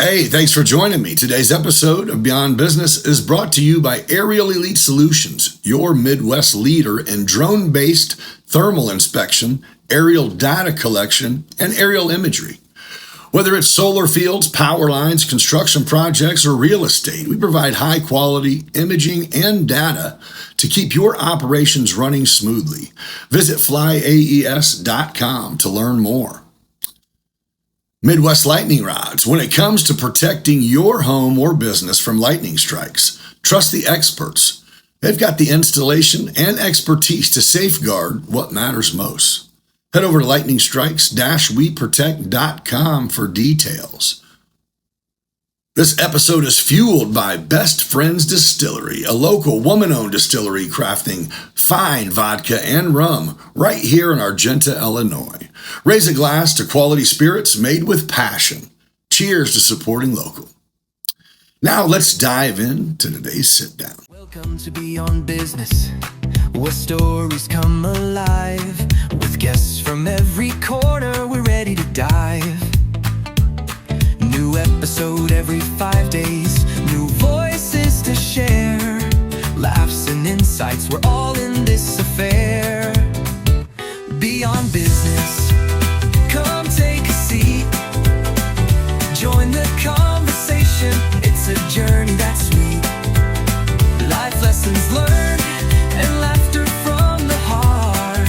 Hey, thanks for joining me. Today's episode of Beyond Business is brought to you by Aerial Elite Solutions, your Midwest leader in drone-based thermal inspection, aerial data collection, and aerial imagery. Whether it's solar fields, power lines, construction projects, or real estate, we provide high-quality imaging and data to keep your operations running smoothly. Visit flyaes.com to learn more. Midwest Lightning Rods. When it comes to protecting your home or business from lightning strikes, trust the experts. They've got the installation and expertise to safeguard what matters most. Head over to lightningstrikes-weprotect.com for details. This episode is fueled by Best Friends Distillery, a local woman-owned distillery crafting fine vodka and rum right here in Argenta, Illinois. Raise a glass to quality spirits made with passion. Cheers to supporting local. Now let's dive into today's sit-down. Welcome to Beyond Business, where stories come alive. With guests from every corner, we're ready to dive. New episode every 5 days, new voices to share. Laughs and insights, we're all in this affair. Beyond Business, come take a seat. Join the conversation, it's a journey that's sweet. Life lessons learned and laughter from the heart.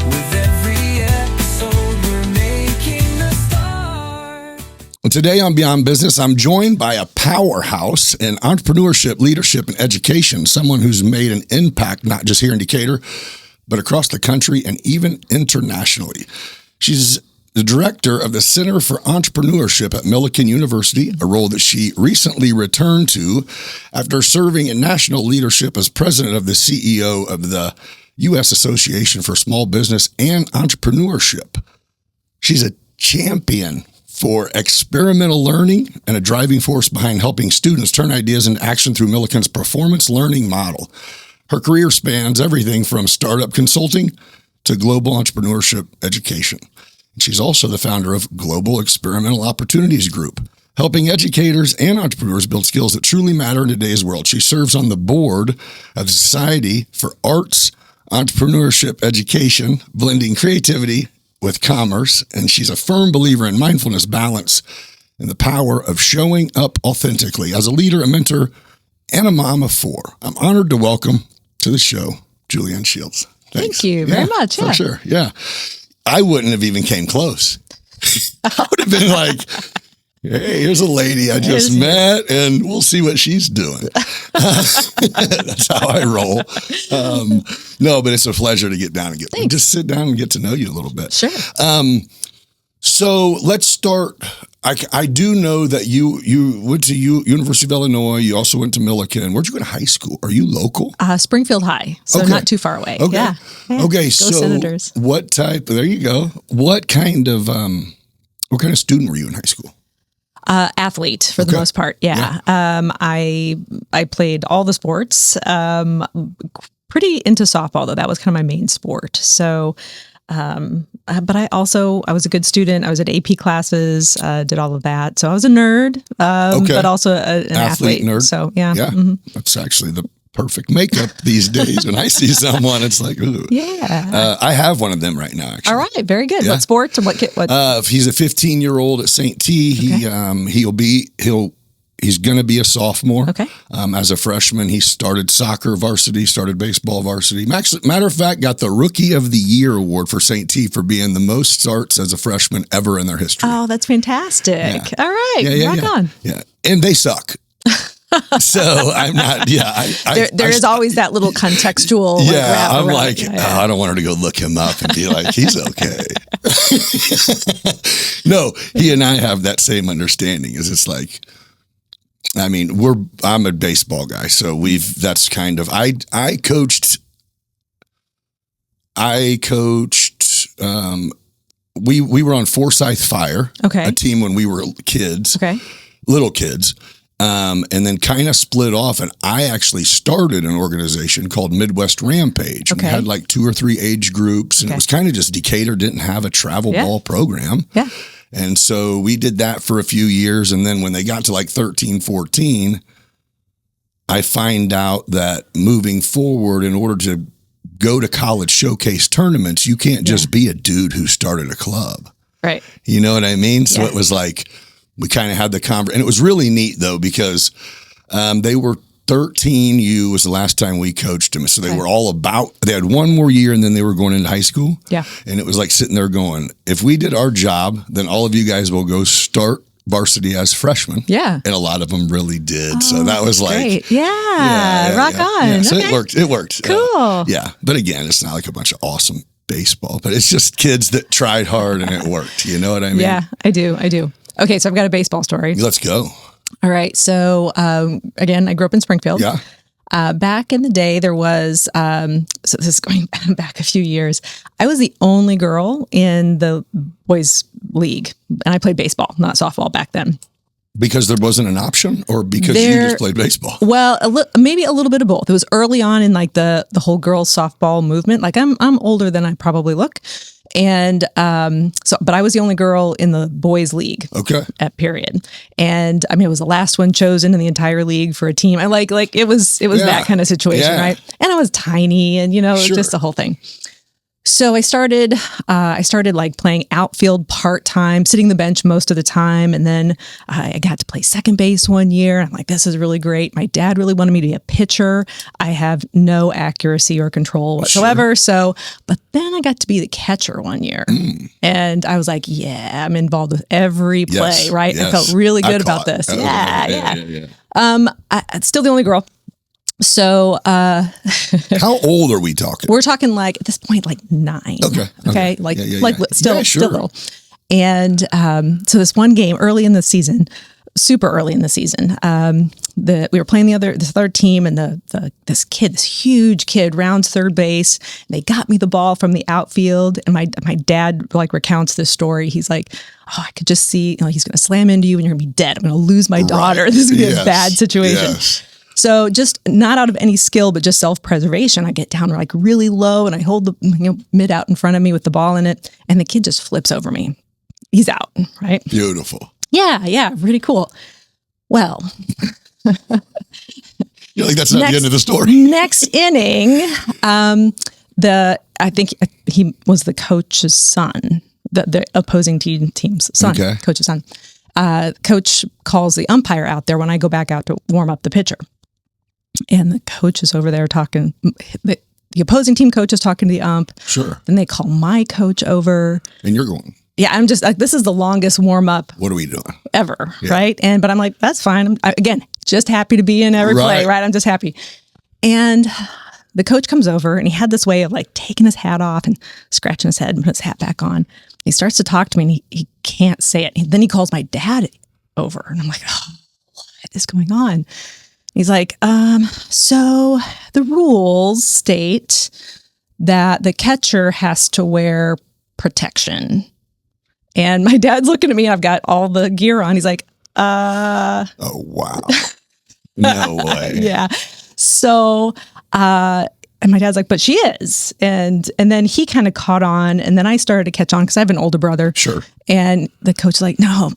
With every episode, we're making a start. Today on Beyond Business, I'm joined by a powerhouse in entrepreneurship, leadership, and education, someone who's made an impact not just here in Decatur, but across the country and even internationally. She's the director of the Center for Entrepreneurship at Millikin University, a role that she recently returned to after serving in national leadership as president of the CEO of the U.S. Association for Small Business and Entrepreneurship. She's a champion for experimental learning and a driving force behind helping students turn ideas into action through Millikin's performance learning model. Her career spans everything from startup consulting to global entrepreneurship education. She's also the founder of Global Experiential Opportunities Group, helping educators and entrepreneurs build skills that truly matter in today's world. She serves on the board of the Society for Arts Entrepreneurship Education, blending creativity with commerce, and she's a firm believer in mindfulness, balance, and the power of showing up authentically. As a leader, a mentor, and a mom of four, I'm honored to welcome to the show Julienne Shields. Thanks. Thank you very much. For sure. Yeah. I wouldn't have even came close. I would have been like, hey, here's a lady I just met, and we'll see what she's doing. That's how I roll. No, but it's a pleasure to get down and just sit down and get to know you a little bit. Sure. So let's start. I do know that you went to University of Illinois. You also went to Millikin. Where'd you go to high school? Are you local? Springfield High, so not too far away. Okay. Yeah. Okay. Go So Senators. what type? There you go. What kind of student were you in high school? Athlete for the most part. Yeah. I played all the sports. Pretty into softball though. That was kind of my main sport. So. But I was a good student. I was at AP classes, did all of that. So I was a nerd, but also an athlete. Nerd. So yeah. That's actually the perfect makeup these days. When I see someone, it's like, ooh. Yeah. I have one of them right now, actually. All right. Very good. Yeah. What sports and what? He's a 15-year-old at St. T. He's going to be a sophomore. Okay. As a freshman, he started soccer varsity, started baseball varsity. Matter of fact, got the Rookie of the Year award for St. T for being the most starts as a freshman ever in their history. Oh, that's fantastic. Yeah. All right. Rock on. Yeah. And they suck. So I'm not, there is always that little contextual. I'm like, I don't want her to go look him up and be like, he's okay. No, he and I have that same understanding. It's like, I mean, I'm a baseball guy, so that's kind of, I coached, we were on Forsyth Fire, a team when we were kids, little kids. And then kind of split off, and I actually started an organization called Midwest Rampage. We had like 2 or 3 age groups, and it was kind of just Decatur didn't have a travel ball program. Yeah. And so we did that for a few years. And then when they got to like 13, 14, I find out that moving forward, in order to go to college showcase tournaments, you can't just be a dude who started a club. Right. You know what I mean? So it was like, we kind of had the conversation. And it was really neat though, because they were 13U was the last time we coached them. So they were all they had one more year and then they were going into high school. Yeah. And it was like sitting there going, if we did our job, then all of you guys will go start varsity as freshmen. Yeah. And a lot of them really did. So that was like, great. Rock on. Yeah. So Okay. it worked. Cool. Yeah. But again, it's not like a bunch of awesome baseball, but it's just kids that tried hard and it worked. You know what I mean? Yeah, I do. Okay. So I've got a baseball story. Let's go. All right. So, again, I grew up in Springfield. Yeah. Back in the day, there was, so this is going back a few years, I was the only girl in the boys league, and I played baseball, not softball back then. Because there wasn't an option, or because you just played baseball? Well, maybe a little bit of both. It was early on in like the whole girls softball movement. Like I'm older than I probably look. And but I was the only girl in the boys league. Okay. At period. And I mean, it was the last one chosen in the entire league for a team. I like it was that kind of situation, right? And I was tiny, and just the whole thing. So I started like playing outfield part-time, sitting the bench most of the time. And then I got to play second base one year. I'm like, this is really great. My dad really wanted me to be a pitcher. I have no accuracy or control whatsoever. So, but then I got to be the catcher one year. And I was like, yeah, I'm involved with every play, right? Yes. I felt really good about this. Yeah. I'm still the only girl. So, how old are we talking? We're talking like at this point, like 9. Okay. Still little. And, so this one game super early in the season, we were playing this third team, and this huge kid rounds third base. And they got me the ball from the outfield, and my dad like recounts this story. He's like, oh, I could just see, he's going to slam into you and you're gonna be dead. I'm going to lose my daughter. This is going to be a bad situation. Yes. So just not out of any skill, but just self-preservation, I get down like really low, and I hold the mid out in front of me with the ball in it, and the kid just flips over me. He's out, right? Beautiful. Yeah, pretty cool. Well, you're like, that's not the end of the story. Next inning, I think he was the coach's son, the opposing team's son, coach's son. Coach calls the umpire out there when I go back out to warm up the pitcher. And the coach is over there talking, the opposing team coach is talking to the ump. Sure. Then they call my coach over. And you're going. Yeah, I'm just like, this is the longest warm up. What are we doing? Ever, right? But I'm like, that's fine. Again, just happy to be in every play, right? I'm just happy. And the coach comes over, and he had this way of like taking his hat off and scratching his head and putting his hat back on. He starts to talk to me, and he can't say it. Then he calls my dad over, and I'm like, oh, what is going on? He's like, so the rules state that the catcher has to wear protection. And my dad's looking at me, and I've got all the gear on. He's like, oh, wow. No way. Yeah. So, and my dad's like, but she is. And then he kind of caught on, and then I started to catch on because I have an older brother. Sure. And the coach was like, no,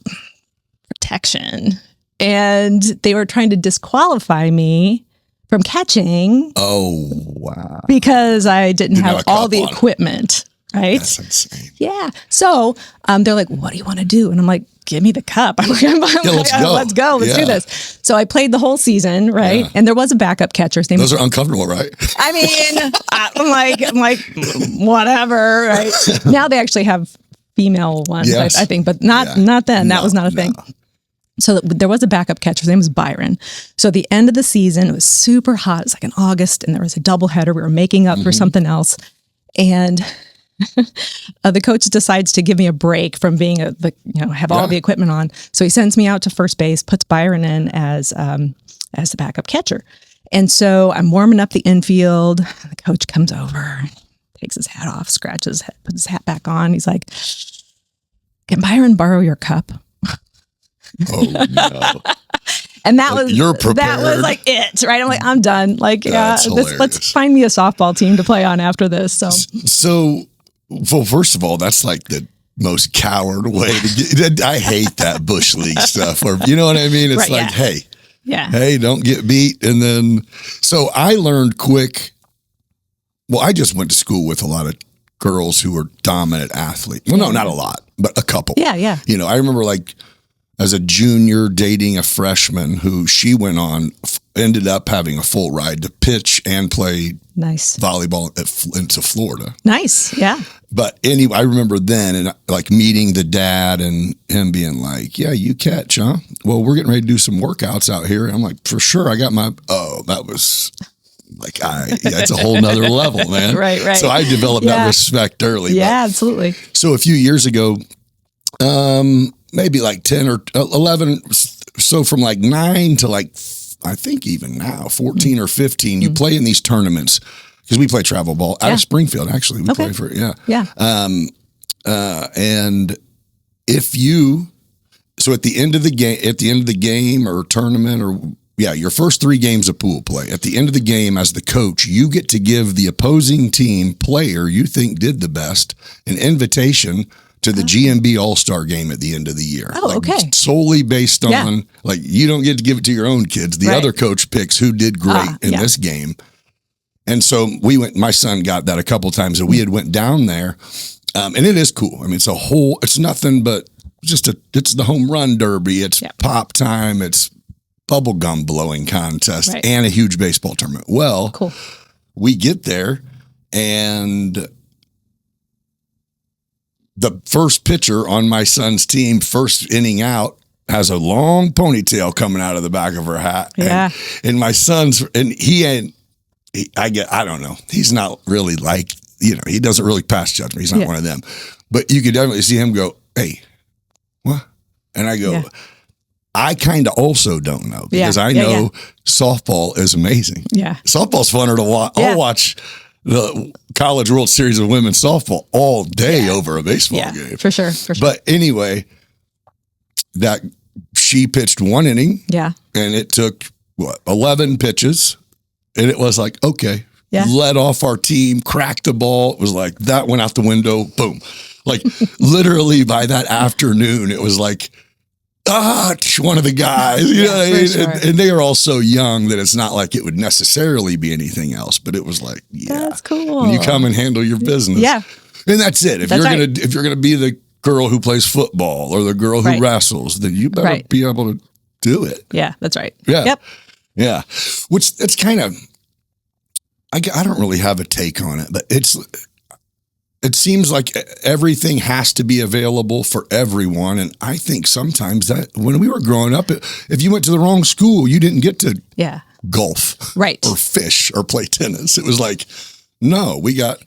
protection. And they were trying to disqualify me from catching. Oh, wow. Because I didn't have all the equipment. Right? That's insane. Yeah. So they're like, what do you want to do? And I'm like, give me the cup. I'm like, let's go. Let's go. Let's do this. So I played the whole season, right? Yeah. And there was a backup catcher. His name Those are uncomfortable, right? I mean, I'm like, whatever, right? Now they actually have female ones, I think, but not then. That was not a thing. So there was a backup catcher. His name was Byron. So at the end of the season, it was super hot. It was like in August, and there was a doubleheader. We were making up for something else. And the coach decides to give me a break from being have all the equipment on. So he sends me out to first base, puts Byron in as the backup catcher. And so I'm warming up the infield. The coach comes over, takes his hat off, scratches his head, puts his hat back on. He's like, can Byron borrow your cup? Oh, no. And that was that was like it, right? I'm like, I'm done. Like, let's find me a softball team to play on after this. So well, first of all, that's like most coward way to get. I hate that bush league stuff. Or you know what I mean? It's like, hey, don't get beat. And then, so I learned quick. Well, I just went to school with a lot of girls who were dominant athletes. Well, no, not a lot, but a couple. Yeah. You know, I remember like as a junior dating a freshman who she went on, ended up having a full ride to pitch and play volleyball into Florida. Nice. Yeah. But anyway, I remember then and like meeting the dad and him being like, yeah, you catch, huh? Well, we're getting ready to do some workouts out here. And I'm like, for sure. I got that was like, it's a whole nother level, man. Right. So I developed that respect early. Yeah, absolutely. So a few years ago, maybe like 10 or 11. So from like 9 to like, I think even now, 14 or 15, you play in these tournaments because we play travel ball out of Springfield. Actually, we play for it. Yeah. And if you, so at the end of the game or tournament or your first 3 games of pool play, at the end of the game as the coach, you get to give the opposing team player you think did the best an invitation to the GMB All-Star game at the end of the year. Oh, okay. Solely based on, like, you don't get to give it to your own kids. The other coach picks who did great in this game. And so my son got that a couple times, and we had went down there. And it is cool. I mean, it's nothing but it's the home run derby. It's pop time. It's bubblegum blowing contest and a huge baseball tournament. Well, cool. We get there and the first pitcher on my son's team, first inning out, has a long ponytail coming out of the back of her hat. Yeah. And my son's, and I don't know. He's not really like, he doesn't really pass judgment. He's not one of them. But you could definitely see him go, hey, what? And I go, I kind of also don't know because I know softball is amazing. Yeah. Softball's funner to watch. I'll watch the College World Series of Women's Softball all day over a baseball game. For sure. But anyway, she pitched 1 inning. Yeah. And it took 11 pitches. And it was like, okay, led off our team, cracked the ball. It was like that went out the window. Boom. Like literally by that afternoon, it was like, one of the guys, you know what I mean? Sure. And they are all so young that it's not like it would necessarily be anything else, but it was like, that's cool. When you come and handle your business. Yeah. And that's it. If you're gonna be the girl who plays football or the girl who wrestles, then you better be able to do it. Yeah, that's right. Yeah. Yep. Yeah. Which that's kind of, I don't really have a take on it, but it seems like everything has to be available for everyone. And I think sometimes that when we were growing up, if you went to the wrong school, you didn't get to golf or fish or play tennis. It was like, no, we got,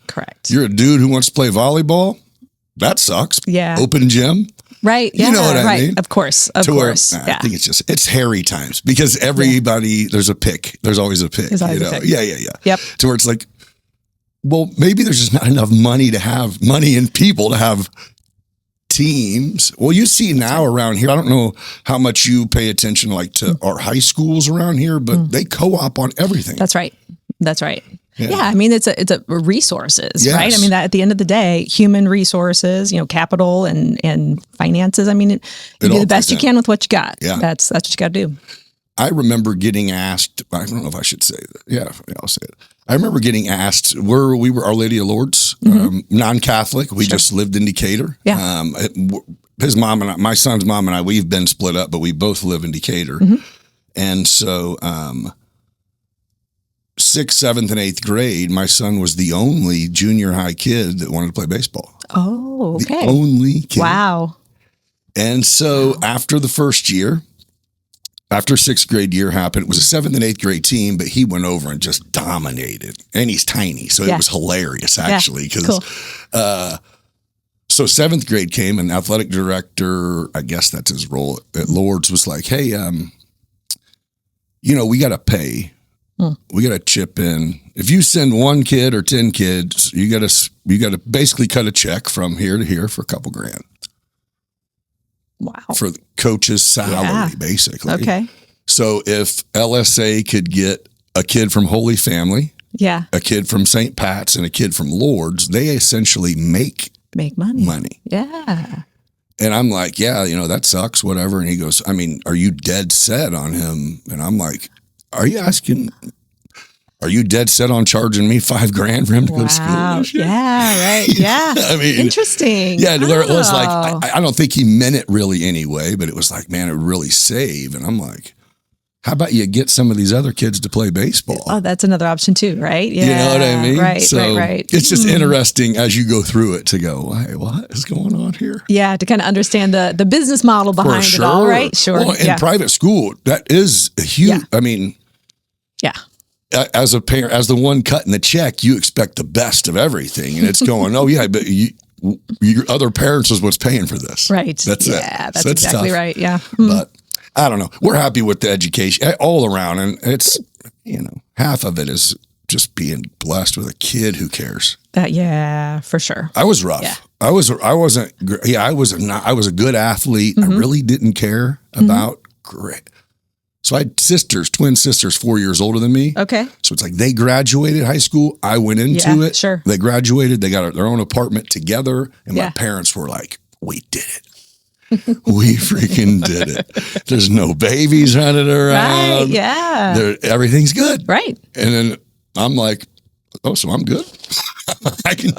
you're a dude who wants to play volleyball. That sucks. Yeah. Open gym. Right. Yeah. You know what I mean? Of course. I think it's hairy times because everybody, there's a pick. There's always a pick. Pick. Yeah. Yep. To where it's like, well, maybe there's just not enough money and people to have teams. Well, you see now around here, I don't know how much you pay attention like to our high schools around here, but they co-op on everything. That's right. Yeah. I mean, it's a resources, right? I mean, that at the end of the day, human resources, capital and finances. I mean, you do the best you can with what you got. Yeah. That's what you got to do. I remember getting asked, I don't know if I should say that. Yeah, I'll say it. I remember getting asked, we were Our Lady of Lourdes, non-Catholic. We just lived in Decatur. Yeah. His mom and my son's mom and I, we've been split up, but we both live in Decatur. And so 6th, 7th, and 8th grade, my son was the only junior high kid that wanted to play baseball. Oh, okay. The only kid. Wow. And so after the first year, after 6th grade year happened, it was a 7th and 8th grade team, but he went over and just dominated. And he's tiny, so it was hilarious, actually. Because so 7th grade came, and athletic director, I guess that's his role at Lourdes, was like, hey, we got to pay. We got to chip in. If you send 1 kid or 10 kids, you got to basically cut a check from here to here for a couple grand. Wow. For the coach's salary, basically. Okay. So if LSA could get a kid from Holy Family, a kid from St. Pat's, and a kid from Lourdes, they essentially make make money. Money. Yeah. And I'm like, yeah, that sucks, whatever. And he goes, I mean, are you dead set on him? And I'm like, are you dead set on charging me $5,000 for him to go to school? Yeah, right. Yeah. I mean, interesting. Yeah, where it was like, I don't think he meant it really anyway, but it was like, man, it would really save. And I'm like, how about you get some of these other kids to play baseball? Oh, that's another option too, right? Yeah. You know what I mean? Right, so right. It's just interesting as you go through it to go, hey, what is going on here? Yeah, to kind of understand the business model behind it all, right? Sure. Well, in private school, that is a huge, Yeah. I mean, yeah. As a parent, as the one cutting the check, you expect the best of everything. And it's going, oh yeah, but your other parents is what's paying for this. Right. That's it. Yeah, that's So exactly tough. right. Yeah. But I don't know. We're happy with the education all around. And it's, half of it is just being blessed with a kid who cares. Yeah, for sure. I was rough. Yeah. I was a good athlete. I really didn't care about grit. So I had twin sisters, 4 years older than me. Okay. So it's like they graduated high school. I went into it. Sure. They graduated. They got their own apartment together. And my Yeah. parents were like, we did it. We freaking did it. There's no babies running around. Right. Yeah. Everything's good. Right. And then I'm like, oh, so I'm good. I can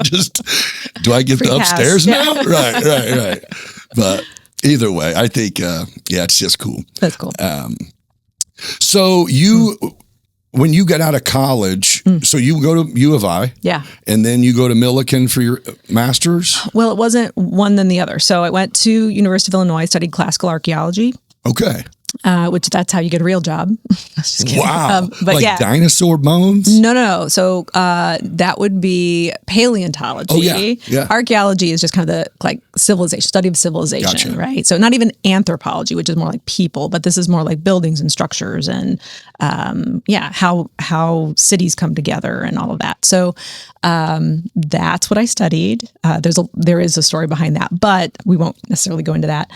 do I get Free the pass. upstairs Yeah. now? Right. But either way, I think, it's just cool. That's cool. So when you got out of college, so you go to U of I. Yeah. And then you go to Millikin for your master's? Well, it wasn't one than the other. So I went to University of Illinois, studied classical archaeology, Okay. which that's how you get a real job. Just kidding. Wow. But like yeah. dinosaur bones? No. So that would be paleontology. Oh, yeah. Archaeology is just kind of the civilization, study of civilization, Gotcha. right? So not even anthropology, which is more like people, but this is more like buildings and structures and how cities come together and all of that. So that's what I studied. There is a story behind that, but we won't necessarily go into that.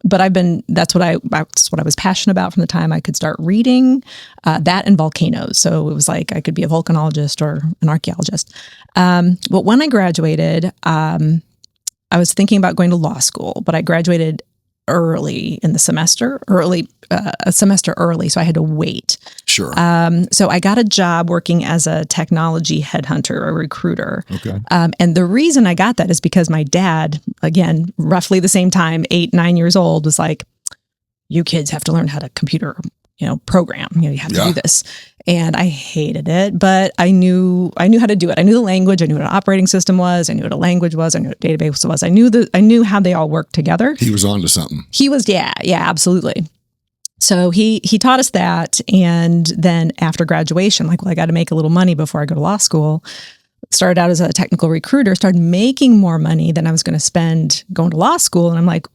But that's what I was passionate about from the time I could start reading, that and volcanoes. So it was like I could be a volcanologist or an archaeologist. But when I graduated, I was thinking about going to law school, but I graduated early in the semester, a semester early. So I had to wait. Sure. So I got a job working as a technology headhunter, a recruiter. Okay. And the reason I got that is because my dad, again, roughly the same time, 8, 9 years old, was like, you kids have to learn how to computer, program. You have to do this. And I hated it, but I knew how to do it. I knew the language. I knew what an operating system was. I knew what a language was. I knew what a database was. I knew how they all worked together. He was onto something. He was, yeah, absolutely. So he taught us that. And then after graduation, I got to make a little money before I go to law school. Started out as a technical recruiter, started making more money than I was going to spend going to law school. And I'm like,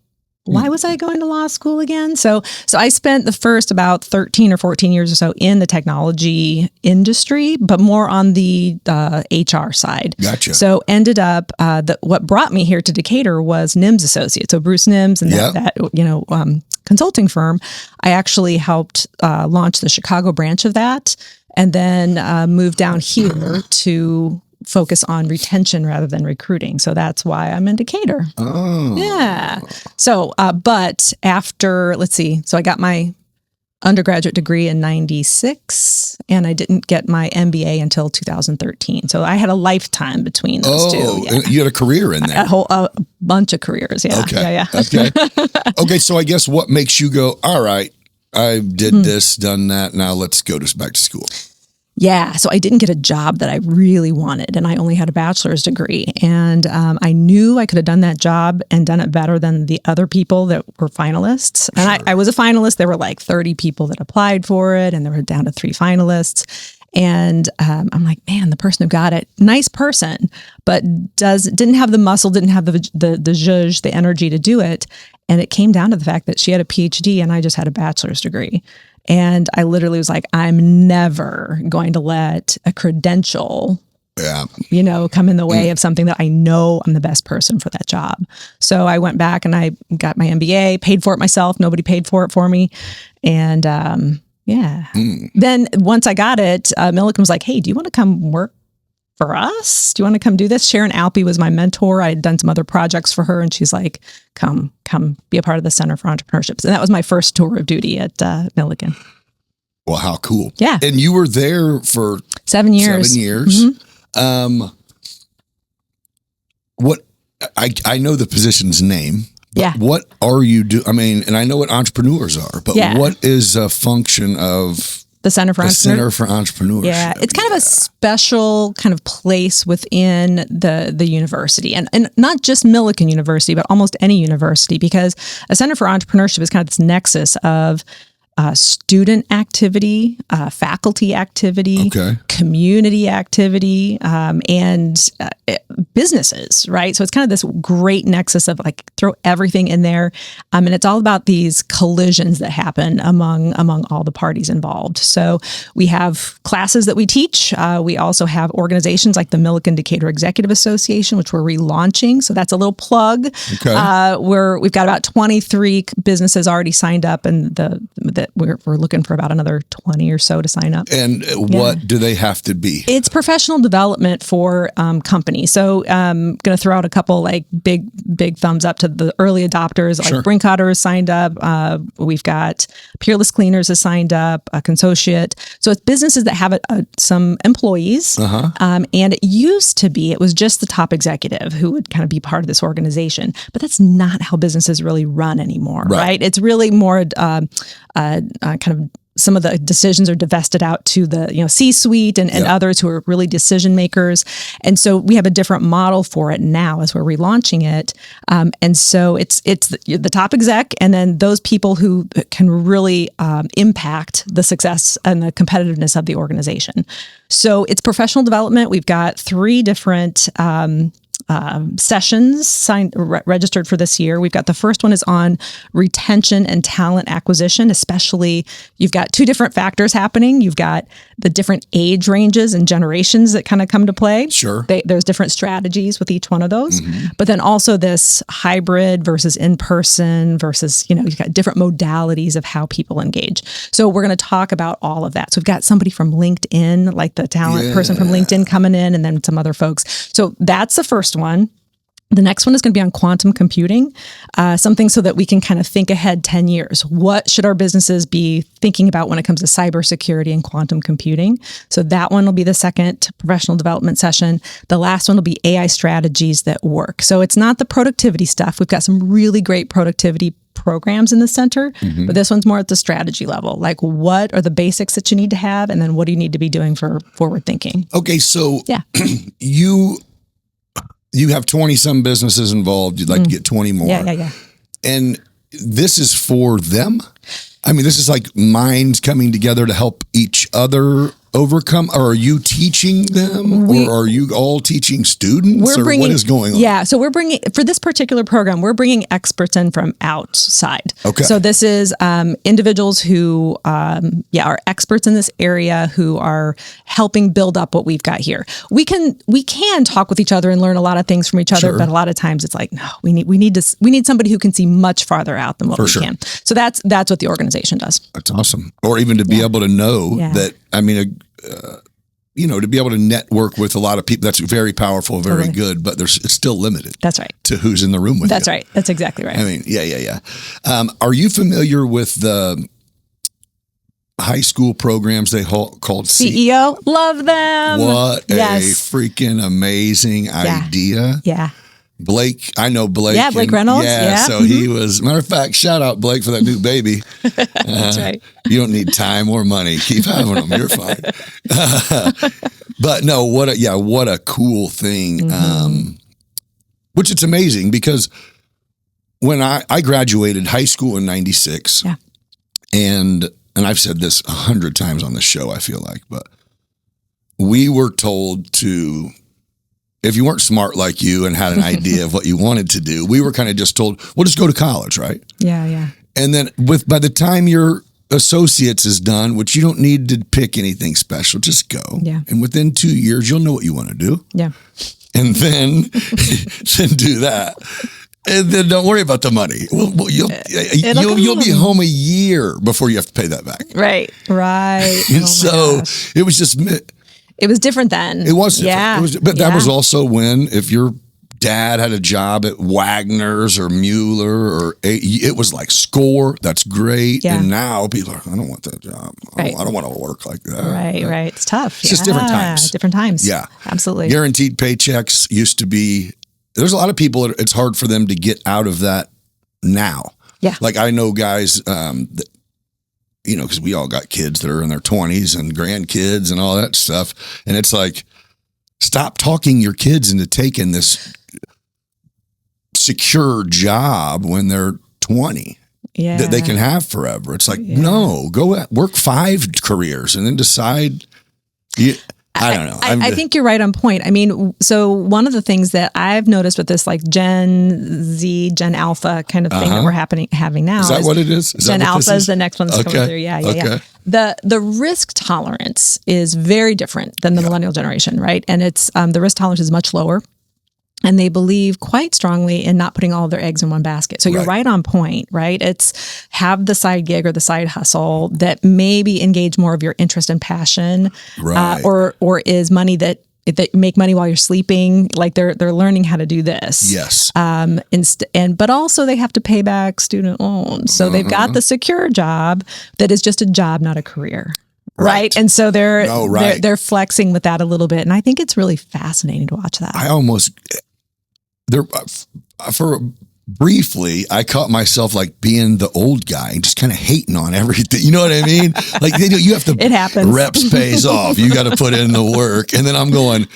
why was I going to law school again? So I spent the first about 13 or 14 years or so in the technology industry, but more on the HR side. Gotcha. So ended up, what brought me here to Decatur was NIMS Associates. So Bruce NIMS and that consulting firm. I actually helped launch the Chicago branch of that, and then moved down here to focus on retention rather than recruiting. So that's why I'm in Decatur. Oh. Yeah. So, but after, so I got my undergraduate degree in 96 and I didn't get my MBA until 2013. So I had a lifetime between those two. Yeah. You had a career in there. A bunch of careers. Yeah. Okay. Yeah. Okay. Okay. So I guess what makes you go, all right, I did this, done that. Now let's go back to school. Yeah. So I didn't get a job that I really wanted, and I only had a bachelor's degree. And I knew I could have done that job and done it better than the other people that were finalists. And Sure. I was a finalist. There were like 30 people that applied for it, and there were down to 3 finalists. And I'm like, man, the person who got it, nice person, but didn't have the muscle, didn't have the zhuzh, the energy to do it. And it came down to the fact that she had a PhD and I just had a bachelor's degree. And I literally was like, I'm never going to let a credential, come in the way of something that I know I'm the best person for that job. So I went back and I got my MBA, paid for it myself. Nobody paid for it for me. And Then once I got it, Millikin was like, hey, do you want to come work for us? Do you want to come do this? Sharon Alpe was my mentor. I had done some other projects for her, and she's like, come be a part of the Center for Entrepreneurship. And that was my first tour of duty at Millikin. Well, how cool. Yeah. And you were there for 7 years. 7 years. Mm-hmm. What I know the position's name. But what are you doing? I mean, and I know what entrepreneurs are, but what is a function of the Center for Entrepreneurship? Yeah, it's kind of a special kind of place within the university, and not just Millikin University, but almost any university, because a Center for Entrepreneurship is kind of this nexus of student activity, faculty activity, community activity, and businesses, right? So it's kind of this great nexus of like throw everything in there. And it's all about these collisions that happen among all the parties involved. So we have classes that we teach. We also have organizations like the Millikin Decatur Executive Association, which we're relaunching. So that's a little plug. We've got about 23 businesses already signed up, and we're looking for about another 20 or so to sign up. And what do they have to be? It's professional development for companies. So I'm going to throw out a couple like big thumbs up to the early adopters. Like Brinkotter is signed up. We've got Peerless Cleaners is signed up, a Consociate. So it's businesses that have some employees. And it used to be, it was just the top executive who would kind of be part of this organization. But that's not how businesses really run anymore, right? It's really more kind of some of the decisions are divested out to the C-suite and others who are really decision makers. And so we have a different model for it now as we're relaunching it. And so it's the top exec, and then those people who can really impact the success and the competitiveness of the organization. So it's professional development. We've got 3 different sessions registered for this year. We've got the first one is on retention and talent acquisition, especially you've got 2 different factors happening. You've got the different age ranges and generations that kind of come to play. There's different strategies with each one of those, but then also this hybrid versus in-person versus, you've got different modalities of how people engage. So we're going to talk about all of that. So we've got somebody from LinkedIn, like the talent person from LinkedIn coming in, and then some other folks. So that's the first one. The next one is going to be on quantum computing, something so that we can kind of think ahead 10 years. What should our businesses be thinking about when it comes to cybersecurity and quantum computing? So that one will be the second professional development session. The last one will be AI strategies that work. So it's not the productivity stuff. We've got some really great productivity programs in the center, but this one's more at the strategy level. Like, what are the basics that you need to have? And then what do you need to be doing for forward thinking? Okay, so you have 20 some businesses involved. You'd like to get 20 more. Yeah. And this is for them? I mean, this is like minds coming together to help each other overcome, or are you teaching them, or are you all teaching students, or what is going on? Yeah, so we're bringing, for this particular program, we're bringing experts in from outside. Okay. So this is individuals who, are experts in this area who are helping build up what we've got here. We can talk with each other and learn a lot of things from each other, but a lot of times it's like, no, we need somebody who can see much farther out than what we can. So that's what the organization does. That's awesome. Or even to be able to know that, I mean, to be able to network with a lot of people, that's very powerful, very good, but it's still limited. That's right. To who's in the room with you. That's right. That's exactly right. I mean, yeah. Are you familiar with the high school programs they called CEO? Love them. What a freaking amazing idea. Yeah. Blake, I know Blake. Yeah, Blake Reynolds. Yeah. So he was, matter of fact, shout out Blake for that new baby. That's right. You don't need time or money. Keep having them. You're fine. But no, what a cool thing. Which it's amazing because when I graduated high school in 96, and I've said this 100 times on the show, I feel like, but we were told to, if you weren't smart like you and had an idea of what you wanted to do, we were kind of just told, well, just go to college, right? Yeah. And then by the time your associates is done, which you don't need to pick anything special, just go. Yeah. And within 2 years, you'll know what you want to do. Yeah. And then do that. And then don't worry about the money. Well, you'll be home a year before you have to pay that back. Right. And so it was just... It was different then. It was different. Yeah. But that was also when, if your dad had a job at Wagner's or Mueller, or it was like score, that's great. Yeah. And now people are, I don't want that job. Right. I don't want to work like that. Right. It's tough. It's just different times. Different times. Yeah. Absolutely. Guaranteed paychecks used to be, there's a lot of people, it's hard for them to get out of that now. Yeah. Like I know guys, that, you know, because we all got kids that are in their 20s and grandkids and all that stuff. And it's like, stop talking your kids into taking this secure job when they're 20 that they can have forever. It's like, no, go work 5 careers and then decide. I don't know. I think you're right on point. I mean, so one of the things that I've noticed with this like Gen Z, Gen Alpha kind of thing that we're having now. Is that what it is? Gen Alpha is the next one that's coming through. Yeah. The risk tolerance is very different than the millennial generation, right? And it's the risk tolerance is much lower. And they believe quite strongly in not putting all of their eggs in one basket. So you're right on point, right? It's have the side gig or the side hustle that maybe engage more of your interest and passion, or is money that make money while you're sleeping. Like they're learning how to do this. Yes. But also they have to pay back student loans. So they've got the secure job that is just a job, not a career. Right. And so they're flexing with that a little bit. And I think it's really fascinating to watch that. Briefly, I caught myself like being the old guy and just kind of hating on everything. You know what I mean? Like you have to, it happens. Reps pays off. You got to put in the work. And then I'm going,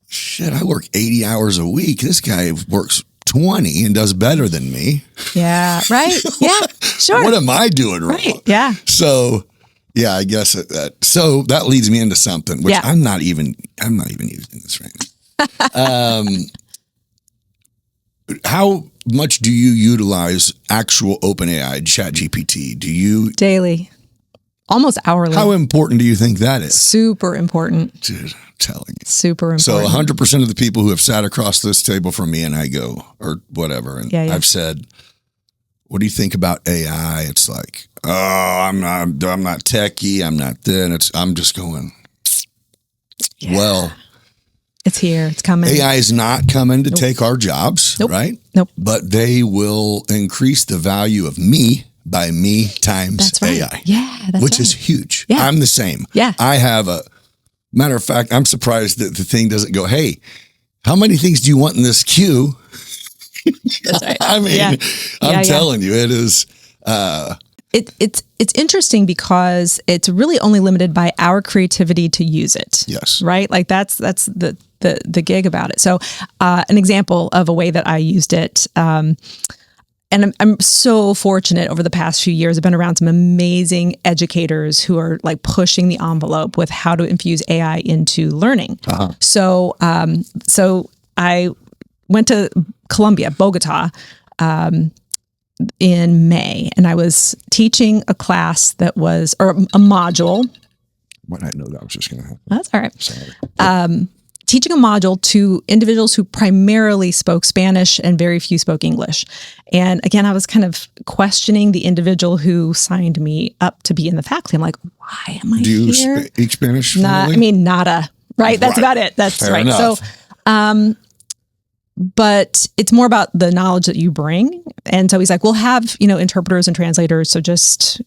shit, I work 80 hours a week. This guy works 20 and does better than me. Yeah. Right. Yeah. Sure. What am I doing wrong? Right. Yeah. So, yeah, I guess so that leads me into something, which I'm not even using this right now. How much do you utilize actual OpenAI ChatGPT? Do you daily, almost hourly? How important do you think that is? Super important. Dude, I'm telling you. Super important. So 100% of the people who have sat across this table from me and I go, or whatever, and I've said, what do you think about AI? It's like, oh, I'm not techie. I'm not then. I'm just going, well, it's here. It's coming. AI is not coming to take our jobs, right? Nope. But they will increase the value of me by me times AI. Yeah, which is huge. Yeah. I'm the same. Yeah. I have matter of fact, I'm surprised that the thing doesn't go, hey, how many things do you want in this queue? That's right. I mean, I'm telling you, it is. It's interesting because it's really only limited by our creativity to use it. Yes. Right. Like that's the gig about it. So an example of a way that I used it. And I'm so fortunate over the past few years. I've been around some amazing educators who are like pushing the envelope with how to infuse AI into learning. So I went to Colombia, Bogota, in May, and I was teaching a class that was, or a module. What I know that was just going to happen. That's all right. Sorry. Teaching a module to individuals who primarily spoke Spanish and very few spoke English. And again, I was kind of questioning the individual who signed me up to be in the faculty. I'm like, why am I here? Do you speak Spanish? I mean, nada. Right? That's about it. That's Fair right. enough. So, but it's more about the knowledge that you bring. And so he's like, we'll have, interpreters and translators. So just,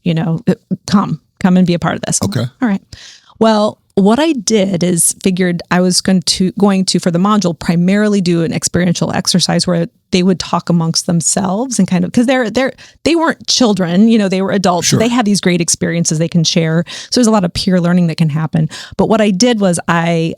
come and be a part of this. Okay. All right. Well, what I did is figured I was going to for the module primarily do an experiential exercise where they would talk amongst themselves and kind of, because they weren't children, they were adults. Sure. They have these great experiences they can share. So there's a lot of peer learning that can happen. But what I did was I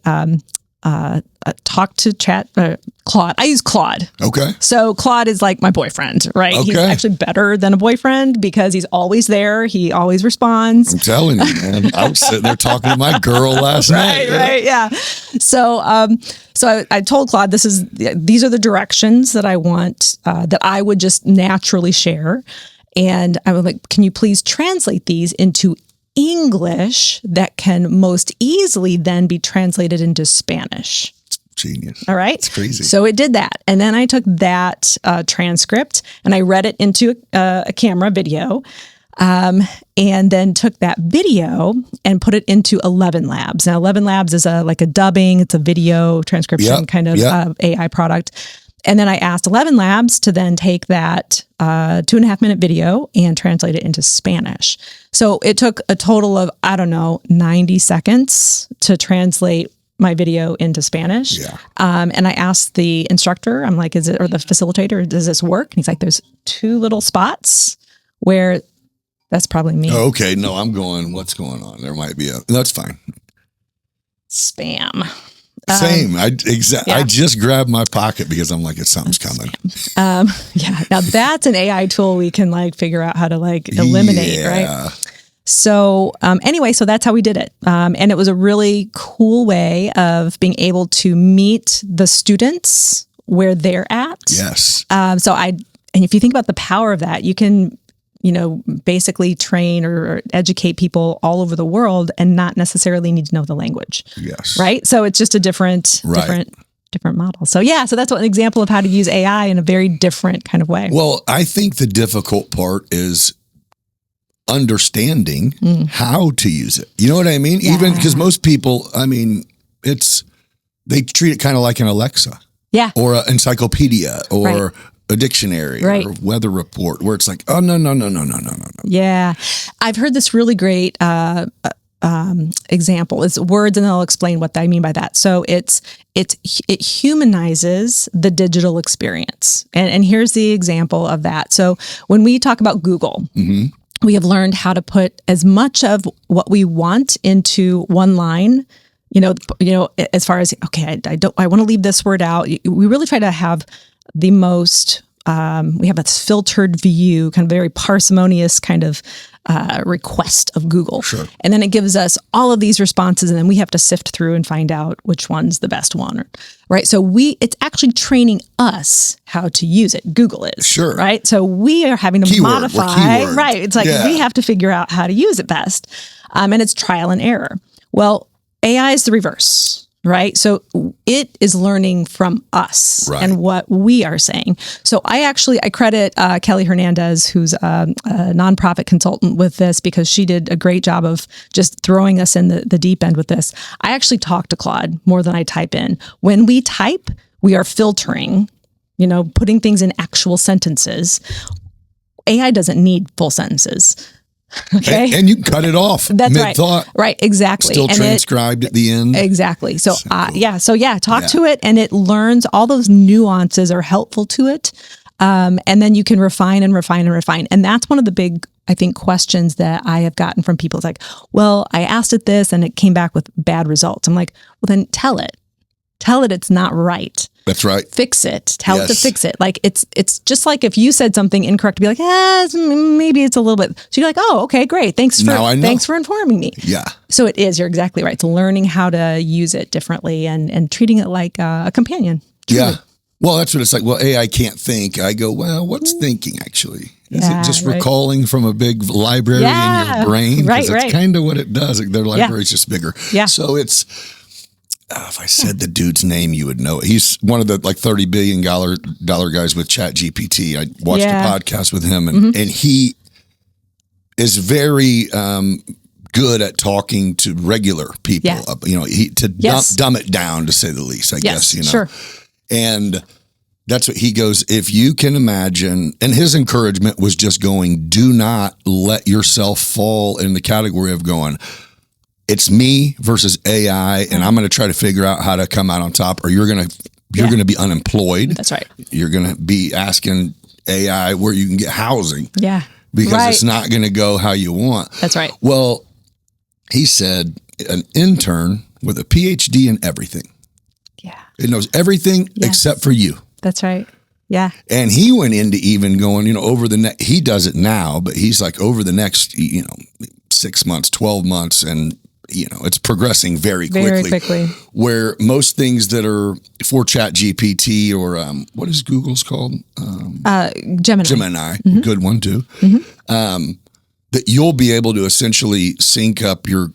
talked to Claude. I use Claude. Okay. So Claude is like my boyfriend, right? Okay. He's actually better than a boyfriend because he's always there. He always responds. I'm telling you, man. I was sitting there talking to my girl last night. Right, yeah. So, I told Claude, these are the directions that I want, that I would just naturally share. And I was like, can you please translate these into English that can most easily then be translated into Spanish? Genius. All right. It's crazy. So it did that. And then I took that transcript and I read it into a camera video. and then took that video and put it into 11 Labs. Now, 11 Labs is like a dubbing, it's a video transcription kind of AI product. And then I asked 11 Labs to then take that 2.5 minute video and translate it into Spanish. So it took a total of, 90 seconds to translate my video into Spanish. Yeah. And I asked the instructor, I'm like, or the facilitator, does this work? And he's like, there's 2 little spots where that's probably me. Oh, okay. No, I'm going, what's going on? There might be that's fine. Spam. Same. I just grabbed my pocket because I'm like, something's coming. Now that's an AI tool we can figure out how to eliminate, right? So anyway, so that's how we did it. And it was a really cool way of being able to meet the students where they're at. Yes. And if you think about the power of that, you can, basically train or educate people all over the world and not necessarily need to know the language. Yes. Right. So it's just a different model. So so that's an example of how to use AI in a very different kind of way. Well, I think the difficult part is understanding how to use it. You know what I mean? Yeah. Even because most people, they treat it kind of like an Alexa. Yeah. Or an encyclopedia or a dictionary or weather report where it's like, oh, no. Yeah. I've heard this really great example. It's words, and then I'll explain what I mean by that. So it humanizes the digital experience. And here's the example of that. So when we talk about Google, we have learned how to put as much of what we want into one line. As far as, I want to leave this word out. We really try to have the most, we have a filtered view, kind of very parsimonious kind of request of Google. Sure. And then it gives us all of these responses, and then we have to sift through and find out which one's the best one. Right. So it's actually training us how to use it. Google is. Sure. Right. So we are having to modify. Right. It's like we have to figure out how to use it best. And it's trial and error. Well, AI is the reverse. Right. So it is learning from us and what we are saying. So I credit Kelly Hernandez, who's a nonprofit consultant with this, because she did a great job of just throwing us in the deep end with this. I actually talk to Claude more than I type in. When we type, we are filtering, putting things in actual sentences. AI doesn't need full sentences. Okay. And you can cut it off. That's mid-thought. Right. Exactly. Still transcribed at the end. Exactly. So, talk Yeah. to it, and it learns all those nuances are helpful to it. And then you can refine and refine and refine. And that's one of the big, I think, questions that I have gotten from people. It's like, well, I asked it this and it came back with bad results. I'm like, well, then tell it it's not right. That's right. Fix it. Tell it to fix it. Like it's just like if you said something incorrect, to be like, maybe it's a little bit. So you're like, oh, okay, great. Thanks for informing me. Yeah. So it is. You're exactly right. It's learning how to use it differently and treating it like a companion. Truly. Yeah. Well, that's what it's like. Well, AI can't think. I go, well, what's thinking actually? Is it just recalling from a big library in your brain? Right. That's kind of what it does. Their library is just bigger. Yeah. So it's. If I said the dude's name, you would know it. He's one of the $30 billion guys with ChatGPT. I watched a podcast with him, and he is very good at talking to regular people. Yeah. Dumb it down, to say the least. I guess Sure. And that's what he goes. If you can imagine, and his encouragement was just going, do not let yourself fall in the category of going, it's me versus AI, and I'm going to try to figure out how to come out on top, or you're going to be unemployed. That's right. You're going to be asking AI where you can get housing. Yeah. Because it's not going to go how you want. That's right. Well, he said an intern with a PhD in everything. Yeah. It knows everything except for you. That's right. Yeah. And he went into even going, over the next, he does it now, but he's like over the next, 6 months, 12 months, and it's progressing very quickly. Where most things that are for ChatGPT or what is Google's called? Gemini. Good one too. That you'll be able to essentially sync up your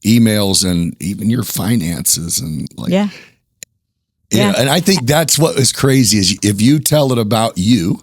emails and even your finances and and I think that's what is crazy is if you tell it about you,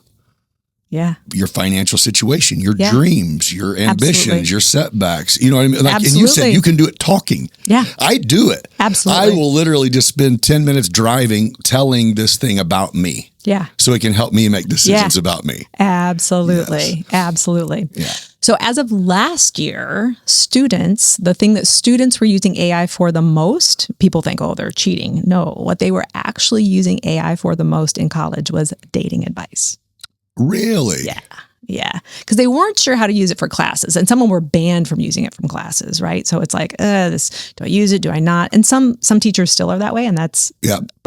Yeah. your financial situation, your Yeah. dreams, your ambitions, Absolutely. your setbacks. You know what I mean? Like, and you said Absolutely. you can do it talking. Yeah. I do it. Absolutely. I will literally just spend 10 minutes driving, telling this thing about me. Yeah. So it can help me make decisions about me. Absolutely. Absolutely. Yeah. So as of last year, the thing that students were using AI for the most, people think, oh, they're cheating. No, what they were actually using AI for the most in college was dating advice. Really? Yeah. Yeah. Because they weren't sure how to use it for classes. And some of them were banned from using it from classes, right? So it's like, do I use it? Do I not? And some teachers still are that way. And that's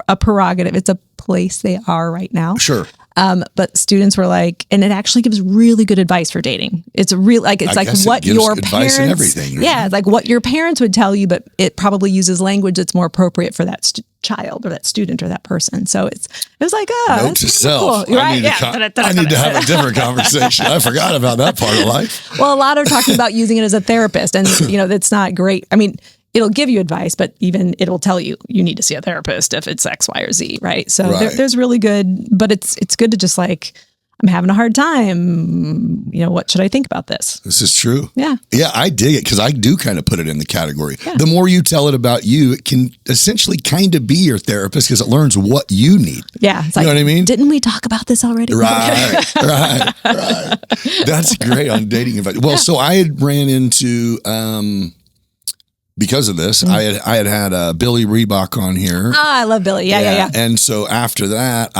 a prerogative. It's a place they are right now. Sure. But students were like, and it actually gives really good advice for dating. It's real, like, it's like what your advice parents, and everything. Right? Yeah. It's like what your parents would tell you, but it probably uses language that's more appropriate for that child or that student or that person. So it was like, note to self. Cool. I need to have a different conversation. I forgot about that part of life. Well, a lot are talking about using it as a therapist, and that's not great. I mean, it'll give you advice, but even it'll tell you need to see a therapist if it's X, Y, or Z, right? So there's really good, but it's good to just like, I'm having a hard time. What should I think about this? This is true. Yeah. Yeah, I dig it because I do kind of put it in the category. Yeah. The more you tell it about you, it can essentially kind of be your therapist because it learns what you need. Yeah. It's you know what I mean? Didn't we talk about this already? Right. That's great on dating advice. Well, so I had ran into, because of this, I had Billy Reebok on here. I love Billy. Yeah. And so after that,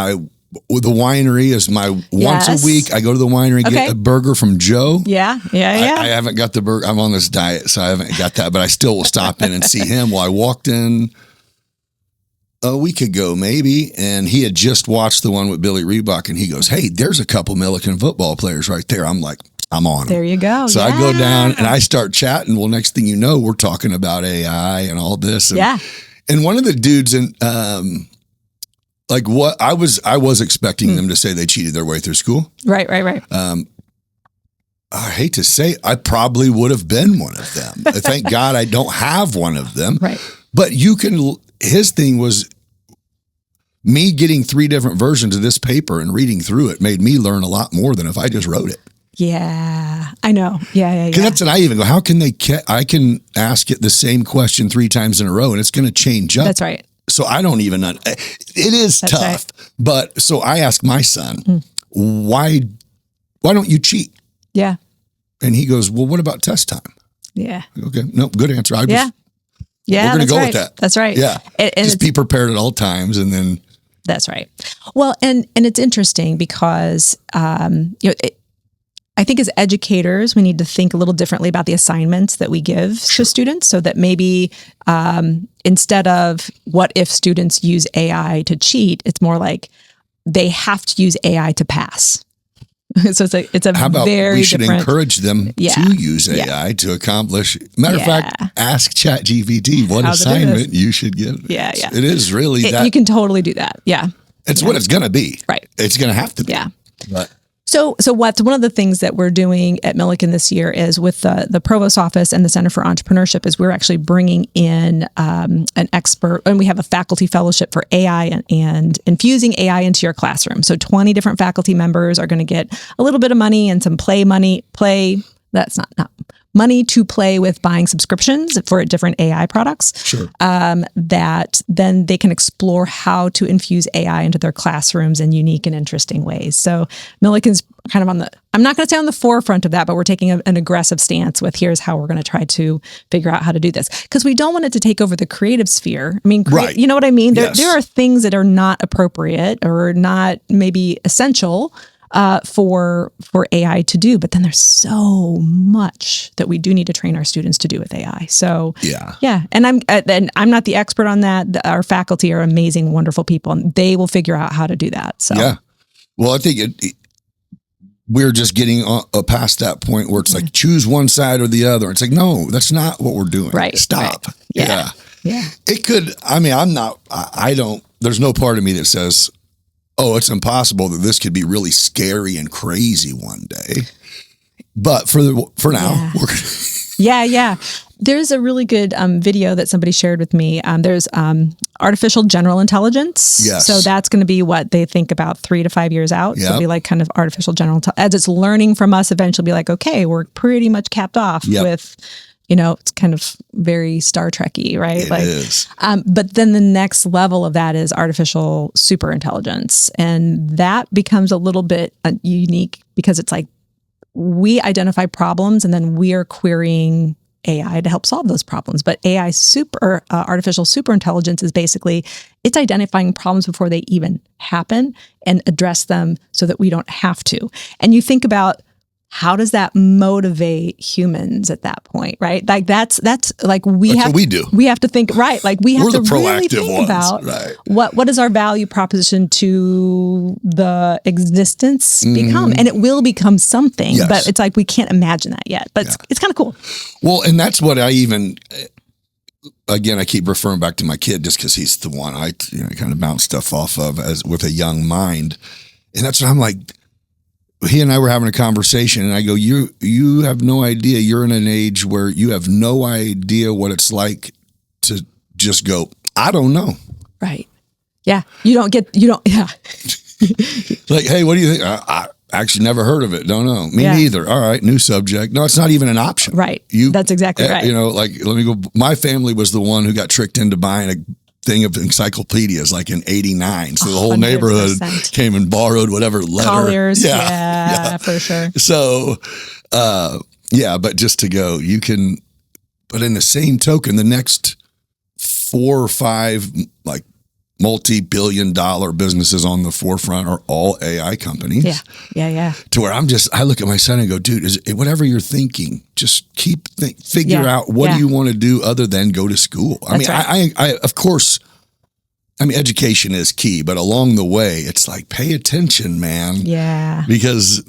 the winery is my once a week. I go to the winery, get a burger from Joe. Yeah. I haven't got the burger. I'm on this diet, so I haven't got that, but I still will stop in and see him. Well, I walked in a week ago, maybe, and he had just watched the one with Billy Reebok, and he goes, "Hey, there's a couple Millikin football players right there." I'm like, I'm on them. There you go. So I go down and I start chatting. Well, next thing you know, we're talking about AI and all this. And, and one of the dudes in, like what I was expecting them to say they cheated their way through school. Right. I hate to say, I probably would have been one of them. Thank God I don't have one of them. Right. But his thing was me getting 3 different versions of this paper and reading through it made me learn a lot more than if I just wrote it. Yeah, I know. Yeah. That's what I even go, how can I can ask it the same question 3 times in a row and it's going to change up. That's right. So I don't even know. It is tough. Right. But so I asked my son, why don't you cheat? Yeah. And he goes, well, what about test time? Yeah. Okay. No, good answer. We're going to go with that. That's right. Yeah. And just be prepared at all times. And then. That's right. Well, and it's interesting because, I think as educators, we need to think a little differently about the assignments that we give to students so that maybe instead of what if students use AI to cheat, it's more like they have to use AI to pass. So it's a How about very we should different, encourage them to use AI to accomplish. Matter of fact, ask ChatGPT what assignment you should give. Yeah. It is really that. You can totally do that. Yeah. It's what it's going to be. Right. It's going to have to be. Yeah. But. So one of the things that we're doing at Millikin this year is with the Provost Office and the Center for Entrepreneurship is we're actually bringing in an expert, and we have a faculty fellowship for AI and infusing AI into your classroom. So 20 different faculty members are going to get a little bit of money and some that's not money to play with buying subscriptions for different AI products. Sure. That then they can explore how to infuse AI into their classrooms in unique and interesting ways. So Millikin's kind of I'm not going to say on the forefront of that, but we're taking an aggressive stance with here's how we're going to try to figure out how to do this. Because we don't want it to take over the creative sphere. I mean, right. You know what I mean? Yes. There are things that are not appropriate or not maybe essential for AI to do, but then there's so much that we do need to train our students to do with AI. So yeah, and I'm not the expert on that. Our faculty are amazing, wonderful people, and they will figure out how to do that. So yeah, well, I think we're just getting past that point where it's like choose one side or the other. It's like no, that's not what we're doing. Right? Stop. Right. Yeah. It could. I mean, I'm not. I don't. There's no part of me that says, oh, it's impossible that this could be really scary and crazy one day. But for now, we're Yeah. There's a really good video that somebody shared with me. There's artificial general intelligence. Yes. So that's going to be what they think about 3 to 5 years out. So Yep. it'll be like kind of artificial general as it's learning from us, eventually be like, okay, we're pretty much capped off Yep. with, it's kind of very Star Trek-y, right? It is. But then the next level of that is artificial superintelligence. And that becomes a little bit unique because it's like we identify problems and then we are querying AI to help solve those problems. But artificial superintelligence is basically, it's identifying problems before they even happen and address them so that we don't have to. And you think about, how does that motivate humans at that point, right? Like that's like what we do. We have to think, right? Like we have We're to the really proactive think ones, about right. what is our value proposition to the existence become, and it will become something. Yes. But it's like we can't imagine that yet. But it's kind of cool. Well, and that's what I keep referring back to my kid just because he's the one I kind of bounce stuff off of as with a young mind, and that's what I'm like. He and I were having a conversation and I go, you have no idea. You're in an age where you have no idea what it's like to just go, I don't know. Right. Yeah. Yeah. Like, hey, what do you think? I actually never heard of it. Don't know. Me Yeah. neither. All right. New subject. No, it's not even an option. Right. That's exactly right. Like, let me go. My family was the one who got tricked into buying a thing of encyclopedias like in 89. So the whole 100%. neighborhood came and borrowed whatever letter. Colliers. Yeah, for sure. So, but just to go, you can, but in the same token, the next 4 or 5 like multi-billion-dollar businesses on the forefront are all AI companies. Yeah. To where I look at my son and go, dude, whatever you're thinking, just figure out what do you want to do other than go to school. I of course, education is key, but along the way, it's like, pay attention, man. Yeah. Because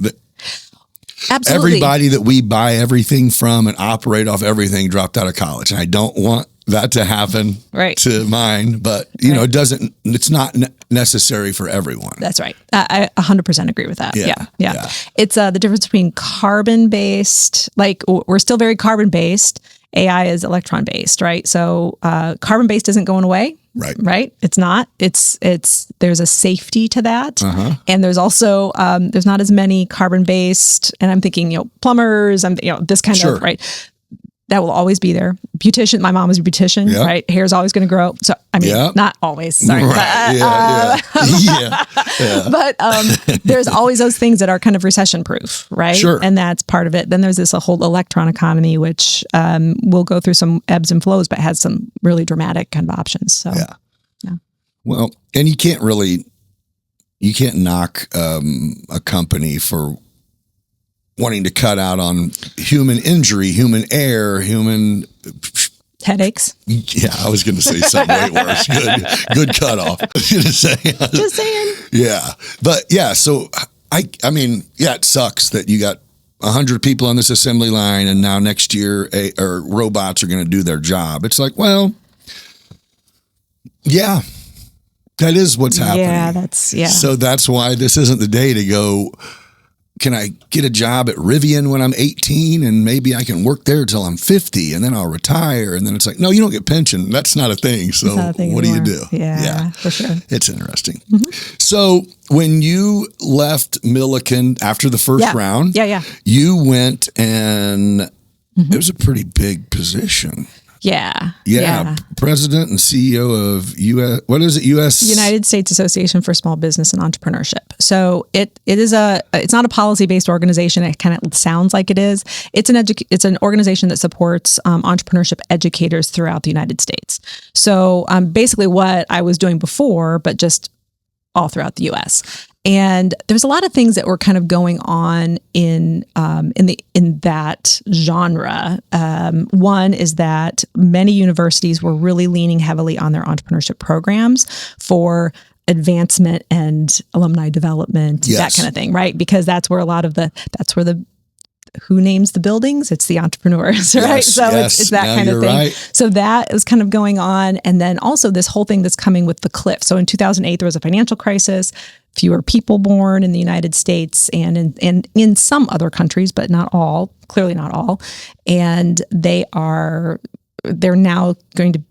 absolutely, everybody that we buy everything from and operate off everything dropped out of college. And I don't want that to happen to mine, but it's not necessary for everyone. That's right. I 100% agree with that. Yeah. It's the difference between carbon-based, like we're still very carbon-based. AI is electron-based, right? So carbon-based isn't going away. Right. It's not. It's there's a safety to that. And there's also there's not as many carbon-based, and I'm thinking, plumbers, this kind of, right? That will always be there. Beautician, my mom was a beautician, right? Hair's always going to grow. So, not always, sorry. Right. But there's always those things that are kind of recession proof, right? Sure. And that's part of it. Then there's this whole electron economy, which will go through some ebbs and flows, but has some really dramatic kind of options. So, yeah. Well, and you can't knock a company for wanting to cut out on human injury, human error, human headaches. Yeah, I was going to say something way worse. Good cutoff. Just saying. Yeah, but so it sucks that you got 100 people on this assembly line, and now next year robots are going to do their job. It's like, well, yeah, that is what's happening. So that's why this isn't the day to go, can I get a job at Rivian when I'm 18 and maybe I can work there till I'm 50 and then I'll retire? And then it's like, no, you don't get pension. That's not a thing. So what do you do? Yeah, for sure. It's interesting. So when you left Millikin after the first round, you went and it was a pretty big position. Yeah. President and CEO of United States Association for Small Business and Entrepreneurship. So it's not a policy-based organization. It kind of sounds like it is. It's an organization that supports entrepreneurship educators throughout the United States. So basically what I was doing before, but just all throughout the U.S. And there's a lot of things that were kind of going on in that genre. One is that many universities were really leaning heavily on their entrepreneurship programs for advancement and alumni development, that kind of thing, right? Because that's where who names the buildings? It's the entrepreneurs, right? It's that kind of thing. Right. So that is kind of going on. And then also this whole thing that's coming with the cliff. So in 2008, there was a financial crisis. fewer people born in the United States and in some other countries, but not all, clearly not all. And they're now going to,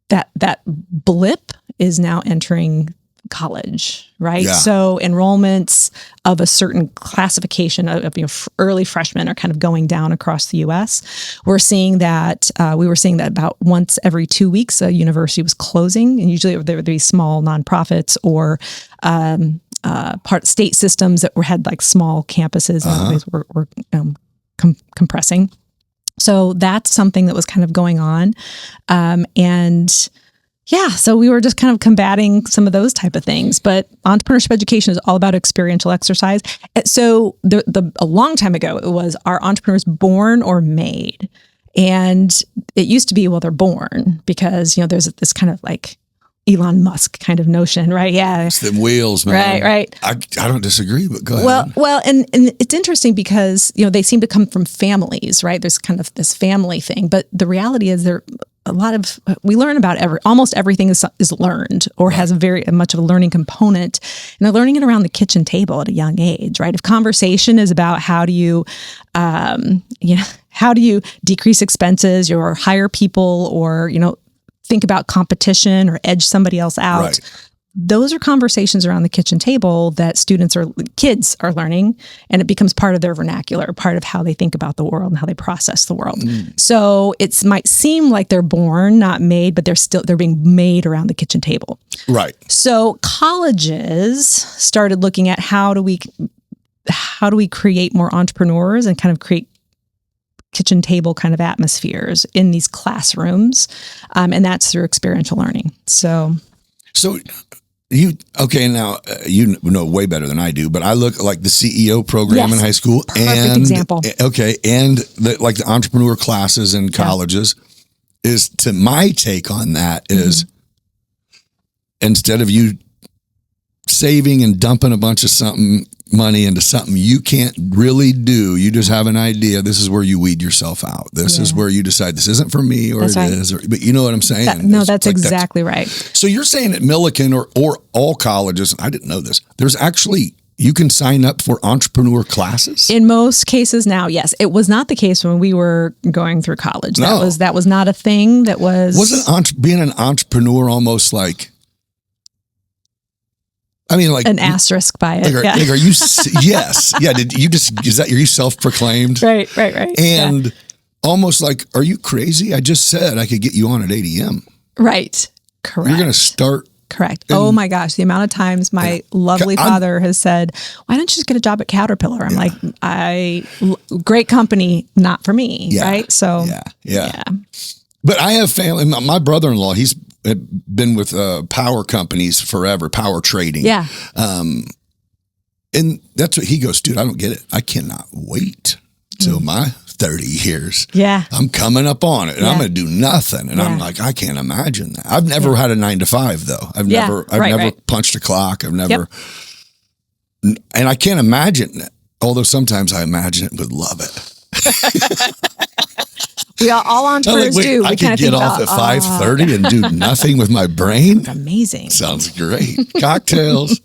that blip is now entering college, right? Yeah. So enrollments of a certain classification of early freshmen are kind of going down across the U.S. We were seeing that about once every 2 weeks, a university was closing, and usually there would be small nonprofits or state systems that had like small campuses and were compressing. So that's something that was kind of going on, and yeah, so we were just kind of combating some of those type of things. But entrepreneurship education is all about experiential exercise. So a long time ago, it was, are entrepreneurs born or made? And it used to be, well, they're born, because, there's this kind of like Elon Musk kind of notion, right? Yeah. It's them wheels, man. Right. I don't disagree, but go ahead. Well, and it's interesting because, they seem to come from families, right? There's kind of this family thing, but the reality is we learn about almost everything is learned or has a very much of a learning component, and they're learning it around the kitchen table at a young age, right? If conversation is about how do you decrease expenses or hire people or, think about competition or edge somebody else out. Right. Those are conversations around the kitchen table that kids are learning, and it becomes part of their vernacular, part of how they think about the world and how they process the world. So it might seem like they're born, not made, but they're being made around the kitchen table. Right. So colleges started looking at how do we create more entrepreneurs and kind of create kitchen table kind of atmospheres in these classrooms, and that's through experiential learning. So. Now you know way better than I do, but I look like the CEO program in high school. Perfect example. Okay. And the entrepreneur classes in colleges is, to my take on that is, instead of you saving and dumping a bunch of money into something you can't really do, you just have an idea. This is where you weed yourself out. This is where you decide this isn't for me, or that's it right. is. But you know what I'm saying? That's exactly right. So you're saying at Millikin or all colleges, I didn't know this, there's actually, you can sign up for entrepreneur classes? In most cases now, yes. It was not the case when we were going through college. No. That was not a thing. Wasn't being an entrepreneur almost like, like an asterisk by it. Are you? Yes. Yeah. Are you self-proclaimed? Right. And almost like, are you crazy? I just said I could get you on at 8 a.m. Right. Correct. You're going to start. Correct. Oh my gosh. The amount of times my lovely father has said, why don't you just get a job at Caterpillar? I'm like, great company, not for me. Yeah. Right. So yeah. But I have family. My brother-in-law, he's been with power companies forever, power trading. Yeah. And that's what he goes, dude, I don't get it. I cannot wait till my 30 years. Yeah. I'm coming up on it and I'm going to do nothing. And I'm like, I can't imagine that. I've never had a 9 to 5 though. I've never punched a clock. I've never, and I can't imagine it. Although sometimes I imagine it, would love it. We all entrepreneurs do. I could get off at 5:30 and do nothing with my brain. It's amazing. Sounds great. Cocktails.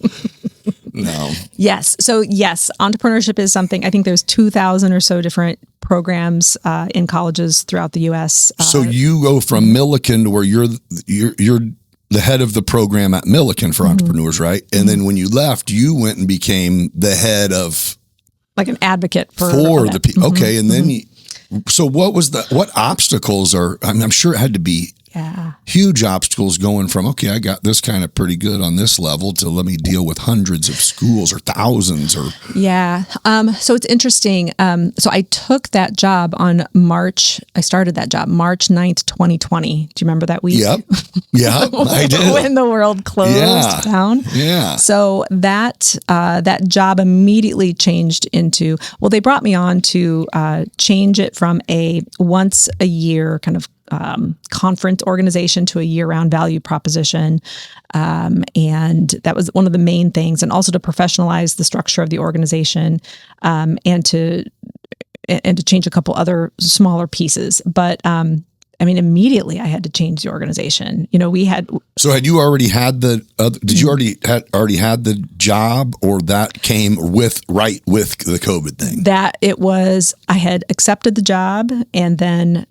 No. Yes. So yes, entrepreneurship is something. I think there's 2,000 or so different programs in colleges throughout the U.S. So you go from Millikin to where you're the head of the program at Millikin for entrepreneurs, right? And then when you left, you went and became the head of, like, an advocate for the people. Okay, and then so what obstacles I'm sure it had to be huge obstacles going from, okay, I got this kind of pretty good on this level, to let me deal with hundreds of schools or thousands or. Yeah. So it's interesting. So I took that job I started that job March 9th, 2020. Do you remember that week? Yep. Yeah, I did. When the world closed down. Yeah. So that job immediately changed into, they brought me on to change it from a once a year kind of conference organization to a year-round value proposition. And that was one of the main things. And also to professionalize the structure of the organization, and to change a couple other smaller pieces. But immediately I had to change the organization. We had. So had you already had did you already had the job, or that came with the COVID thing? That it was, I had accepted the job, and then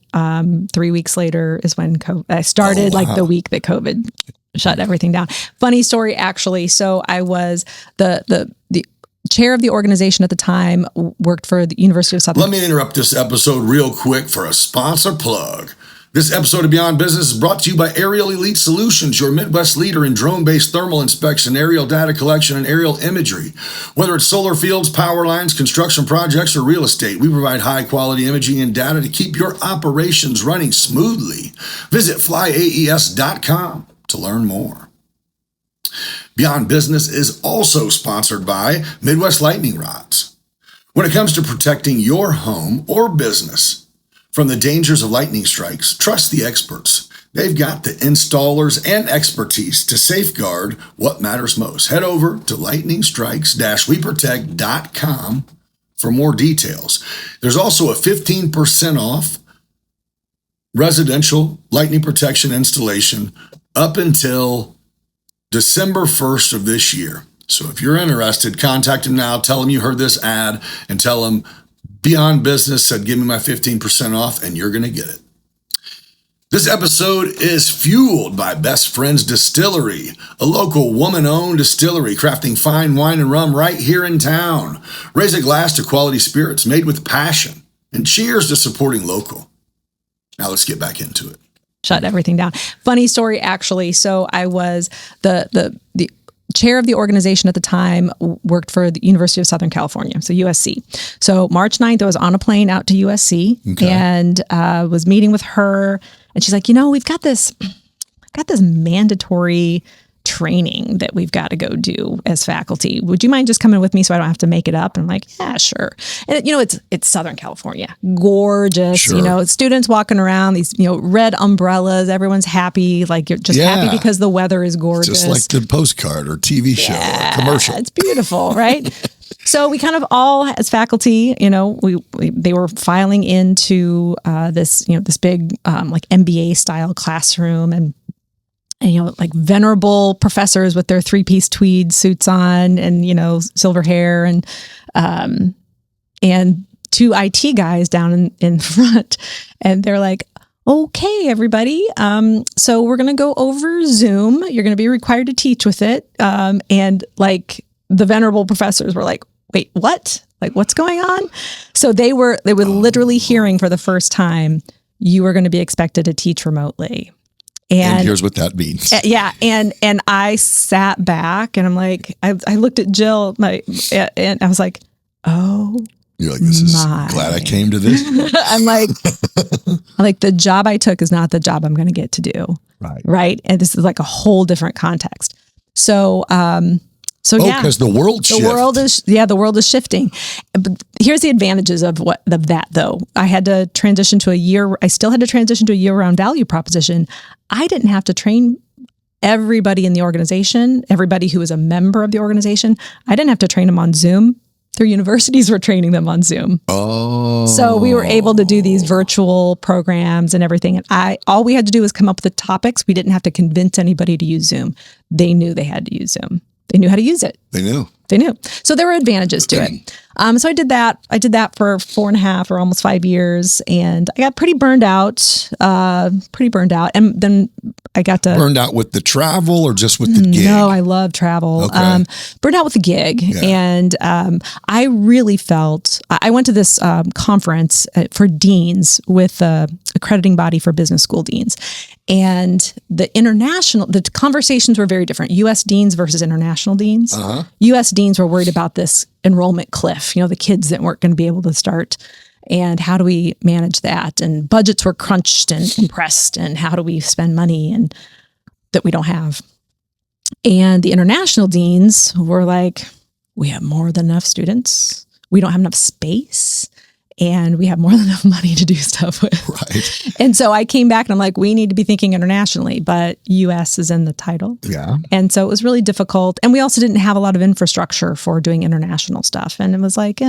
3 weeks later is when I started, like the week that COVID shut everything down. Funny story, actually. So I was the chair of the organization at the time, worked for the University of Southern. Let me interrupt this episode real quick for a sponsor plug. This episode of Beyond Business is brought to you by Aerial Elite Solutions, your Midwest leader in drone-based thermal inspection, aerial data collection, and aerial imagery. Whether it's solar fields, power lines, construction projects, or real estate, we provide high-quality imaging and data to keep your operations running smoothly. Visit flyaes.com to learn more. Beyond Business is also sponsored by Midwest Lightning Rods. When it comes to protecting your home or business from the dangers of lightning strikes, trust the experts. They've got the installers and expertise to safeguard what matters most. Head over to lightningstrikes-weprotect.com for more details. There's also a 15% off residential lightning protection installation up until December 1st of this year. So if you're interested, contact them now. Tell them you heard this ad and tell them Beyond Business said, give me my 15% off, and you're going to get it. This episode is fueled by Best Friends Distillery, a local woman-owned distillery crafting fine wine and rum right here in town. Raise a glass to quality spirits made with passion, and cheers to supporting local. Now let's get back into it. Shut everything down. Funny story, actually. So I was the chair of the organization at the time, worked for the University of Southern California, so USC. So March 9th, I was on a plane out to USC and was meeting with her. And she's like, we've got this mandatory training that we've got to go do as faculty. Would you mind just coming with me so I don't have to make it up? And I'm like, yeah, sure. And it's Southern California, gorgeous. Sure. Students walking around, these red umbrellas. Everyone's happy, like you're just happy because the weather is gorgeous. Just like the postcard or TV show or commercial. It's beautiful, right? So we kind of all, as faculty, they were filing into this big like MBA style classroom, and like venerable professors with their 3-piece tweed suits on and, silver hair, and 2 IT guys down in front. And they're like, okay, everybody. So we're going to go over Zoom. You're going to be required to teach with it. And like the venerable professors were like, wait, what? Like, what's going on? So they were literally hearing for the first time, you were going to be expected to teach remotely. And here's what that means. Yeah. And I sat back and I'm like, I looked at Jill and I was like, oh, you're like, this is glad I came to this. I'm like, the job I took is not the job I'm going to get to do. Right. Right. And this is like a whole different context. So, because the world shifts. The world is shifting. But here's the advantages of that though. I still had to transition to a year-round value proposition. I didn't have to train everybody in the organization, everybody who was a member of the organization. I didn't have to train them on Zoom. Their universities were training them on Zoom. Oh. So we were able to do these virtual programs and everything. And all we had to do was come up with the topics. We didn't have to convince anybody to use Zoom. They knew they had to use Zoom. They knew how to use it. They knew. So there were advantages to it. So I did that. I did that for 4.5 or almost 5 years, and I got pretty burned out. And then I got to burned out with the travel or just with the gig. No, I love travel. Okay. Burned out with the gig, yeah. And I really felt I went to this conference for deans with the accrediting body for business school deans. And the conversations were very different. U.S. deans versus international deans. Uh-huh. U.S. deans were worried about this enrollment cliff, the kids that weren't going to be able to start. And how do we manage that? And budgets were crunched and compressed. And how do we spend money and that we don't have? And the international deans were like, we have more than enough students. We don't have enough space. And we have more than enough money to do stuff with. Right. And so I came back and I'm like, we need to be thinking internationally, but US is in the title. Yeah. And so it was really difficult. And we also didn't have a lot of infrastructure for doing international stuff. And it was like,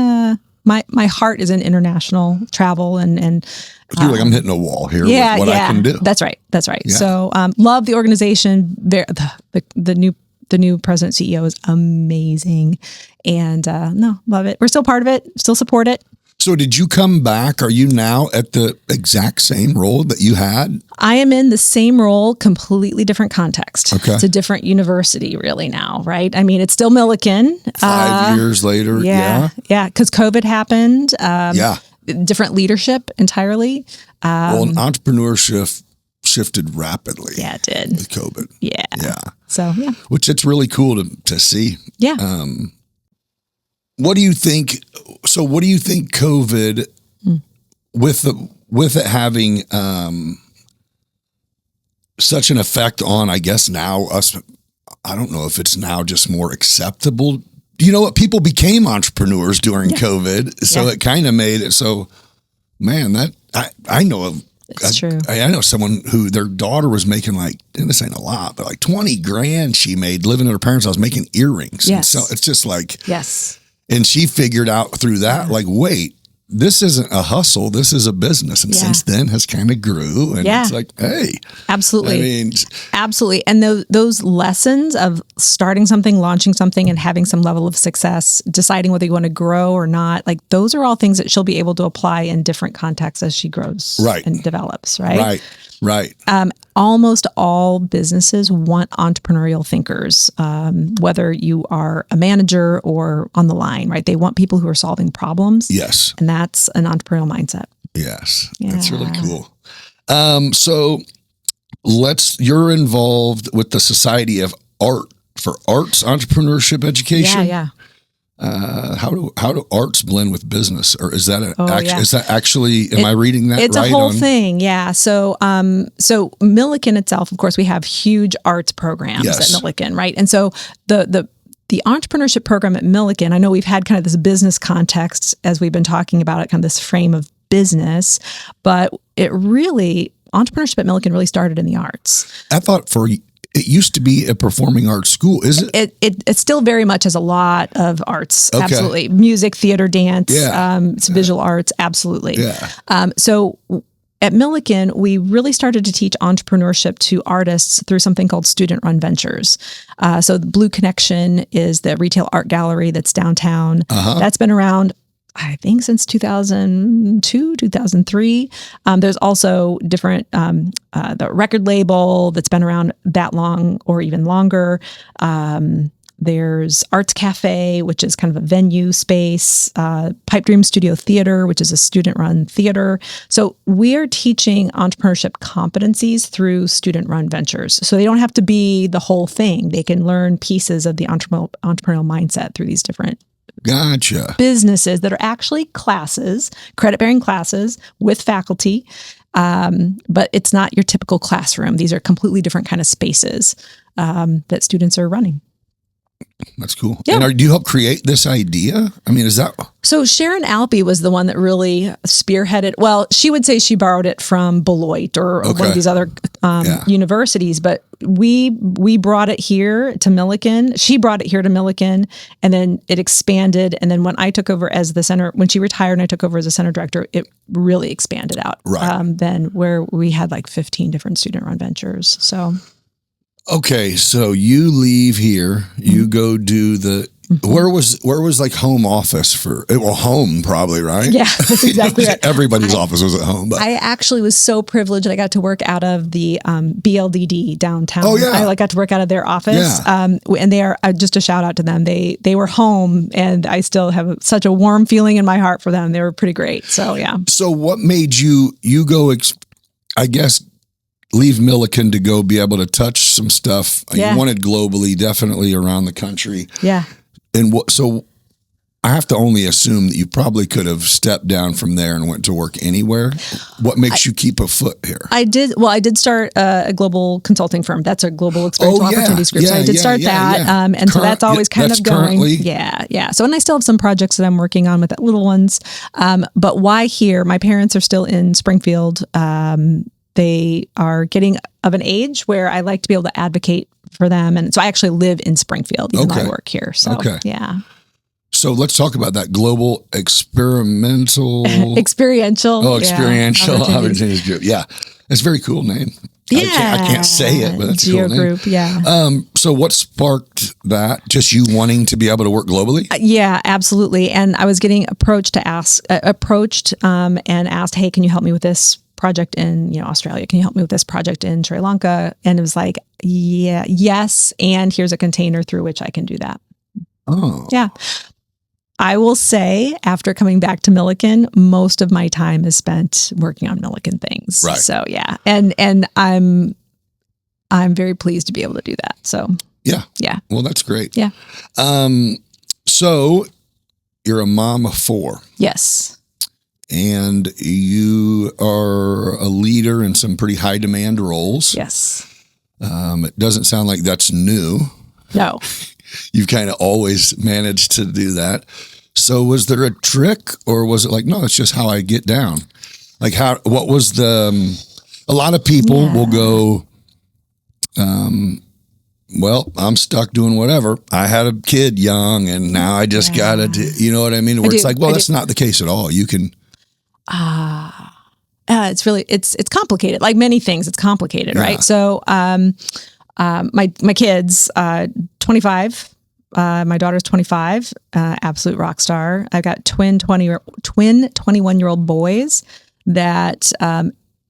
my heart is in international travel and I feel like I'm hitting a wall here with what I can do. That's right. Yeah. So love the organization. The new president CEO is amazing, and love it. We're still part of it. Still support it. So did you come back? Are you now at the exact same role that you had? I am in the same role, completely different context. Okay. It's a different university really now, right? I mean, it's still Millikin. 5 years later. Yeah. Because COVID happened. Yeah. Different leadership entirely. Well, entrepreneurship shifted rapidly. Yeah, it did. With COVID. Yeah. Yeah. So, yeah. Which it's really cool to see. Yeah. What do you think? So what do you think COVID with it having such an effect on, I guess now us, I don't know if it's now just more acceptable. You know what? People became entrepreneurs during COVID. So it kind of made it so, man, that I know of. It's true. I know someone who their daughter was making like, and this ain't a lot, but like 20 grand she made living at her parents' house making earrings. Yes. And so it's just like, Yes. and she figured out through that, like, wait, this isn't a hustle. This is a business. And since then has kind of grew. And it's like, hey. Absolutely. I mean. Absolutely. And those lessons of starting something, launching something, and having some level of success, deciding whether you want to grow or not, like those are all things that she'll be able to apply in different contexts as she grows and develops, right? Right. Almost all businesses want entrepreneurial thinkers, whether you are a manager or on the line, right? They want people who are solving problems. Yes. And that's an entrepreneurial mindset. Yes. Yeah. That's really cool. So you're involved with the Society of Art for Arts Entrepreneurship Education. Yeah. How do arts blend with business, or is that is that actually? Am I reading that right? It's a whole thing, yeah. So Millikin itself, of course, we have huge arts programs at Millikin, right? And so the entrepreneurship program at Millikin, I know we've had kind of this business context as we've been talking about it, kind of this frame of business, but entrepreneurship at Millikin really started in the arts. I thought it used to be a performing arts school, is it? It still very much has a lot of arts, absolutely. Music, theater, dance, it's visual arts, absolutely. Yeah. So at Millikin, we really started to teach entrepreneurship to artists through something called student-run ventures. So the Blue Connection is the retail art gallery that's downtown. That's been around, I think, since 2002, 2003. There's also different, the record label that's been around that long or even longer. There's Arts Cafe, which is kind of a venue space, Pipe Dream Studio Theater, which is a student-run theater. So we are teaching entrepreneurship competencies through student-run ventures. So they don't have to be the whole thing. They can learn pieces of the entrepreneurial mindset through these different businesses that are actually classes, credit-bearing classes with faculty. But it's not your typical classroom. These are completely different kind of spaces that students are running. That's cool. Yeah. And do you help create this idea? I mean, is that... So Sharon Alpe was the one that really spearheaded. Well, she would say she borrowed it from Beloit or one of these other universities, but we brought it here to Millikin. She brought it here to Millikin, and then it expanded. And then when I took over as when she retired and I took over as a center director, it really expanded out. Right. Then where we had like 15 different student-run ventures. So... Okay, so you leave here, you go do where was like home office home probably, right? Yeah, that's exactly right. Everybody's office was at home. But I actually was so privileged that I got to work out of the BLDD downtown. Oh, yeah. I got to work out of their office. Yeah. And they are, just a shout out to them. They were home, and I still have such a warm feeling in my heart for them. They were pretty great. So, yeah. So what made you go, I guess, leave Millikin to go be able to touch some stuff you wanted globally, definitely around the country. Yeah. And so I have to only assume that you probably could have stepped down from there and went to work anywhere. What makes you keep a foot here? I did start a global consulting firm. That's a Global Experiential Opportunities Group. So I did start that. And so that's always kind of going. Currently. Yeah. So, and I still have some projects that I'm working on with little ones. But why here? My parents are still in Springfield. They are getting of an age where I like to be able to advocate for them. And so I actually live in Springfield, even though I work here. So, yeah. So let's talk about that Global Experiential Experiential Opportunities Group. Yeah. It's a very cool name. Yeah. I can't say it, but that's a Geo cool name. Group, yeah. So what sparked that? Just you wanting to be able to work globally? Yeah, absolutely. And I was getting approached and asked, hey, can you help me with this project in Australia? Can you help me with this project in Sri Lanka? And it was like, yes. And here's a container through which I can do that. Oh. Yeah. I will say, after coming back to Millikin, most of my time is spent working on Millikin things. Right. So yeah, and I'm very pleased to be able to do that. So yeah. Well, that's great. Yeah. So you're a mom of 4. Yes. And you are a leader in some pretty high demand roles. Yes. It doesn't sound like that's new. No. You've kind of always managed to do that. So was there a trick, or was it like, no, it's just how I get down? Like what was a lot of people will go, well, I'm stuck doing whatever. I had a kid young and now I just got to do, you know what I mean? Where it's like, well, that's not the case at all. You can. It's really, it's complicated. Like many things, it's complicated, right? So, my kids, 25, my daughter's 25, absolute rock star. I've got twin 21-year-old boys that,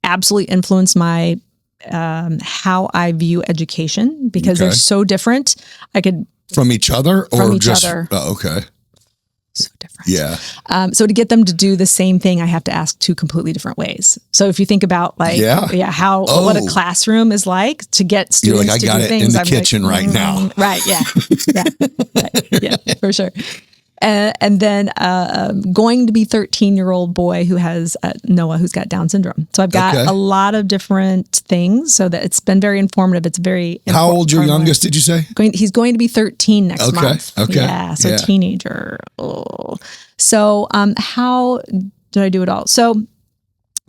absolutely influence my, how I view education because they're so different. From each other or from each just, other. Oh, okay. So different. Yeah. So to get them to do the same thing, I have to ask 2 completely different ways. So if you think about what a classroom is like to get students You're like, I got it in the kitchen right now. Right. Yeah. Yeah, for sure. And then going to be 13-year-old boy who has Noah, who's got Down syndrome. So I've got a lot of different things. So that it's been very informative. It's very. How old your youngest? Did you say? He's going to be 13 next month. Okay. Yeah. So teenager. Oh. So how did I do it all? So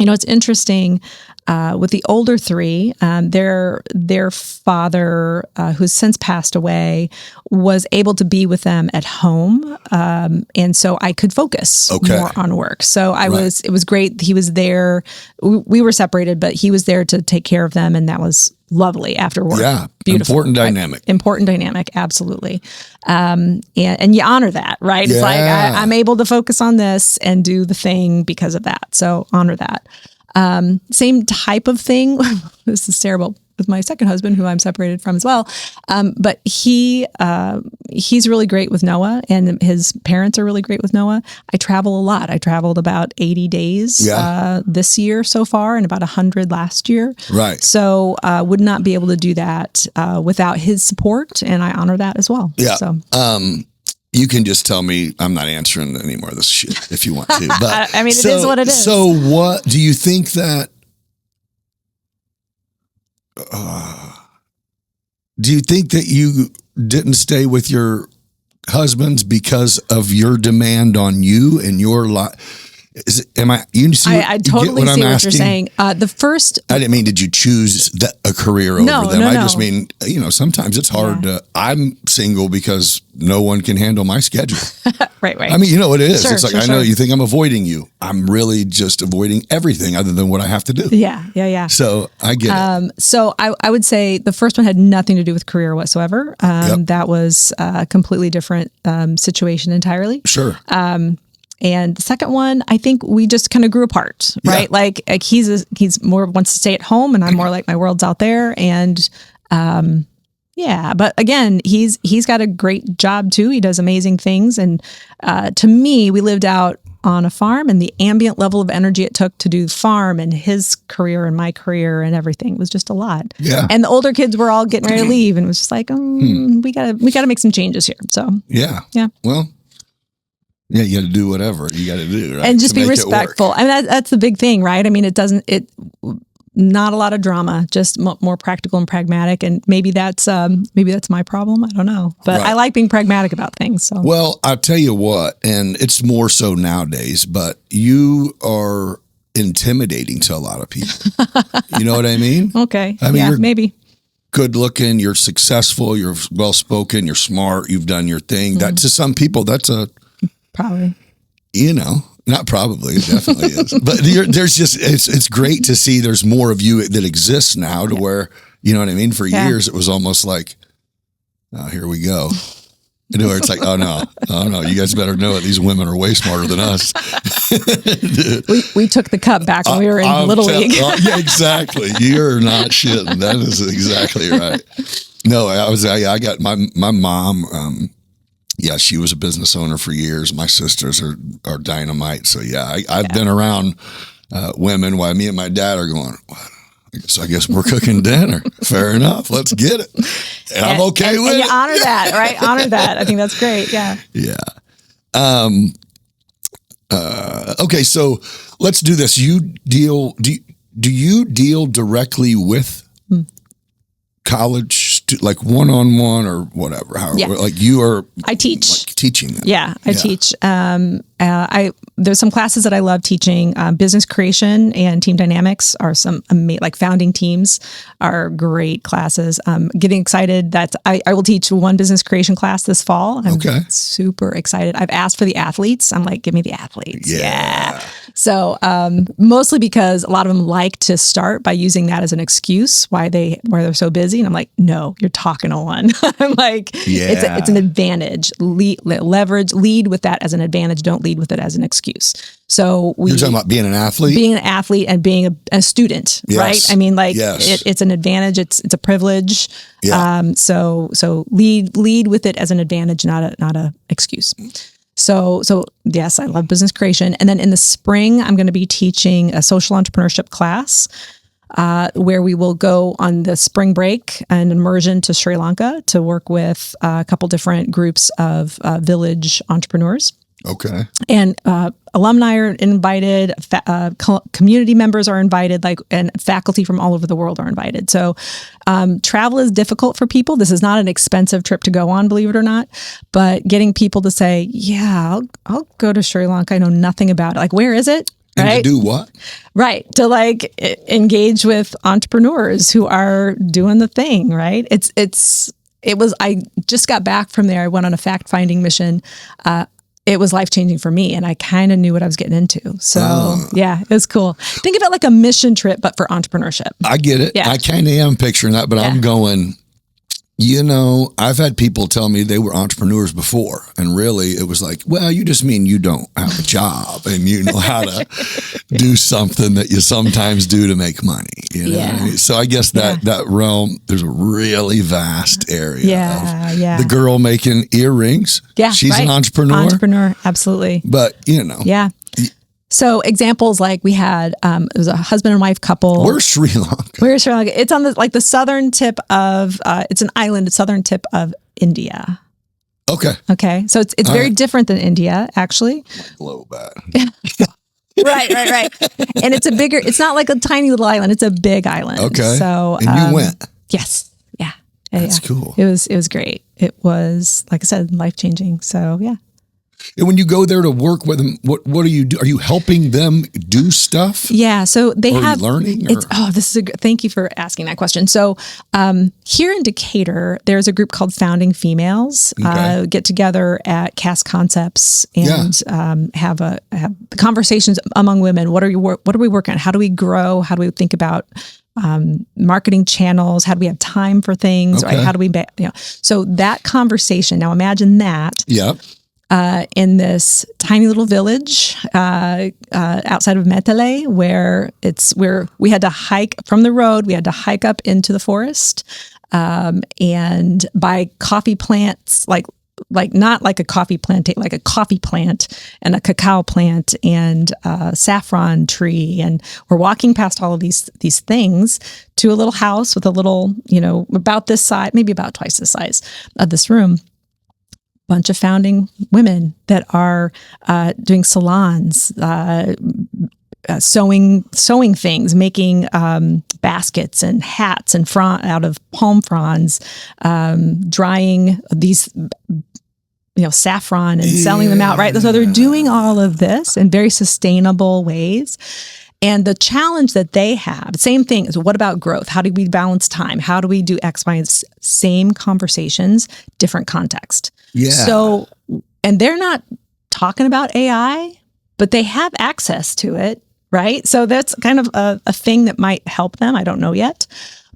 it's interesting. With the older 3, their father, who's since passed away, was able to be with them at home, and so I could focus more on work. So it was great. He was there. We were separated, but he was there to take care of them, and that was lovely after work. Yeah, beautiful. Important dynamic. Important dynamic, absolutely. And you honor that, right? Yeah. It's like I'm able to focus on this and do the thing because of that. So honor that. Same type of thing. This is terrible with my second husband, who I'm separated from as well. But he's really great with Noah, and his parents are really great with Noah. I travel a lot. I traveled about 80 days this year so far, and about 100 last year. Right. So would not be able to do that without his support, and I honor that as well. Yeah. So. You can just tell me I'm not answering any more of this shit if you want to. But I mean, it is what it is. So what do you think that, you didn't stay with your husbands because of your demand on you and your life? I totally see what you're saying. The first, I didn't mean, did you choose a career over them? I just mean, sometimes it's hard to, I'm single because no one can handle my schedule. Right. I mean, it is. Sure, it's like, I know you think I'm avoiding you. I'm really just avoiding everything other than what I have to do. Yeah. So I get it. So I would say the first one had nothing to do with career whatsoever. That was a completely different situation entirely. Sure. And the second one, I think we just kind of grew apart, right? Yeah. Like he's more wants to stay at home, and I'm more like my world's out there. And but again, he's got a great job too. He does amazing things. And to me, we lived out on a farm, and the ambient level of energy it took to do farm and his career and my career and everything was just a lot. Yeah. And the older kids were all getting ready to leave, and it was just like, we gotta make some changes here. So yeah. Well. Yeah, you got to do whatever you got to do, right? And just be respectful. I mean, that's the big thing, right? I mean, not a lot of drama, just more practical and pragmatic. And maybe that's my problem. I don't know, but I like being pragmatic about things. So, well, I'll tell you what, and it's more so nowadays, but you are intimidating to a lot of people. You know what I mean? Okay. I mean, you're maybe good looking, you're successful, you're well spoken, you're smart, you've done your thing. That to some people, that's a Probably. Not probably, it definitely is. But there's just, it's great to see there's more of you that exists now to where, you know what I mean? For years, it was almost like, oh, here we go. Where it's like, oh no, you guys better know it. These women are way smarter than us. we took the cup back when we were in Little League. Yeah, exactly. You're not shitting. That is exactly right. No, I got my mom, she was a business owner for years. My sisters are dynamite. So I've been around women while me and my dad are going, so I guess we're cooking dinner. Fair enough. Let's get it. And I'm okay with it. You honor that, right? Honor that. I think that's great. Yeah. Yeah. Okay. So let's do this. Do you deal directly with college, like one-on-one or whatever? Like you are. I teach. Like teaching them. Yeah, I teach. There's some classes that I love teaching. Business creation and team dynamics are some like founding teams are great classes. Getting excited that I will teach one business creation class this fall. I'm super excited. I've asked for the athletes. I'm like, give me the athletes. Yeah. So mostly because a lot of them like to start by using that as an excuse why they're so busy. And I'm like, no, you're talking to one. I'm like, it's an advantage. Lead with that as an advantage. Don't lead with it as an excuse. So you're talking about being an athlete, and being a student, right? I mean, like it's an advantage. It's a privilege. Yeah. So lead with it as an advantage, not a excuse. So yes, I love business creation. And then in the spring, I'm going to be teaching a social entrepreneurship class where we will go on the spring break and immersion to Sri Lanka to work with a couple different groups of village entrepreneurs. Okay. And alumni are invited, community members are invited, and faculty from all over the world are invited. So travel is difficult for people. This is not an expensive trip to go on, believe it or not. But getting people to say, yeah, I'll go to Sri Lanka. I know nothing about it. Like, where is it? And to do what? Right. To engage with entrepreneurs who are doing the thing, right? I just got back from there. I went on a fact-finding mission. It was life-changing for me, and I kind of knew what I was getting into. So, it was cool. Think of it like a mission trip, but for entrepreneurship. I get it. Yeah. I kind of am picturing that, but I'm going, I've had people tell me they were entrepreneurs before, and really it was like, well, you just mean you don't have a job and you know how to do something that you sometimes do to make money. You know what I mean? So I guess that realm, there's a really vast area. Yeah. The girl making earrings. Yeah. She's an entrepreneur. Absolutely. But, Yeah. So examples like we had, it was a husband and wife couple. Where's Sri Lanka? It's on the southern tip of, it's an island, the southern tip of India. Okay. So it's very different than India, actually. A little bit. Right. And it's not like a tiny little island. It's a big island. Okay. So, and you went? Yes. Yeah. That's cool. It was great. It was, like I said, life-changing. So, yeah. And when you go there to work with them, what do you do? Are you helping them do stuff? Yeah, so they have learning. Thank you for asking that question. So here in Decatur, there's a group called Founding Females. Get together at Cast Concepts and have conversations among women. What are we working on? How do we grow? How do we think about marketing channels? How do we have time for things? Right? How do we? So that conversation. Now imagine that. Yeah. In this tiny little village outside of Metale, where we had to hike from the road. We had to hike up into the forest and buy coffee plants, like not like a coffee plant, like a coffee plant and a cacao plant and a saffron tree. And we're walking past all of these things to a little house with a little, about this size, maybe about twice the size of this room. Bunch of founding women that are doing salons, sewing things, making baskets and hats and out of palm fronds, drying these saffron and selling them out. Right, so they're doing all of this in very sustainable ways. And the challenge that they have, same thing, is what about growth? How do we balance time? How do we do X, Y, and Z? Same conversations, different context. Yeah. So, and they're not talking about AI, but they have access to it, right? So that's kind of a thing that might help them. I don't know yet.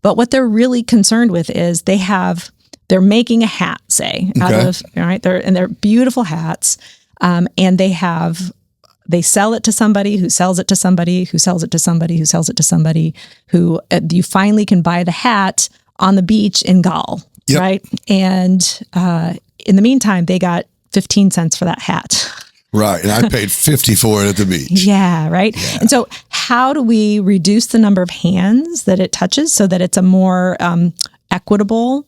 But what they're really concerned with is they're making a hat, say, out of, right? They're beautiful hats. And they sell it to somebody who sells it to somebody who sells it to somebody who sells it to somebody who you finally can buy the hat on the beach in Gaul, right? And in the meantime, they got 15 cents for that hat. Right. And I paid 50 for it at the beach. Yeah. Right. Yeah. And so how do we reduce the number of hands that it touches so that it's a more equitable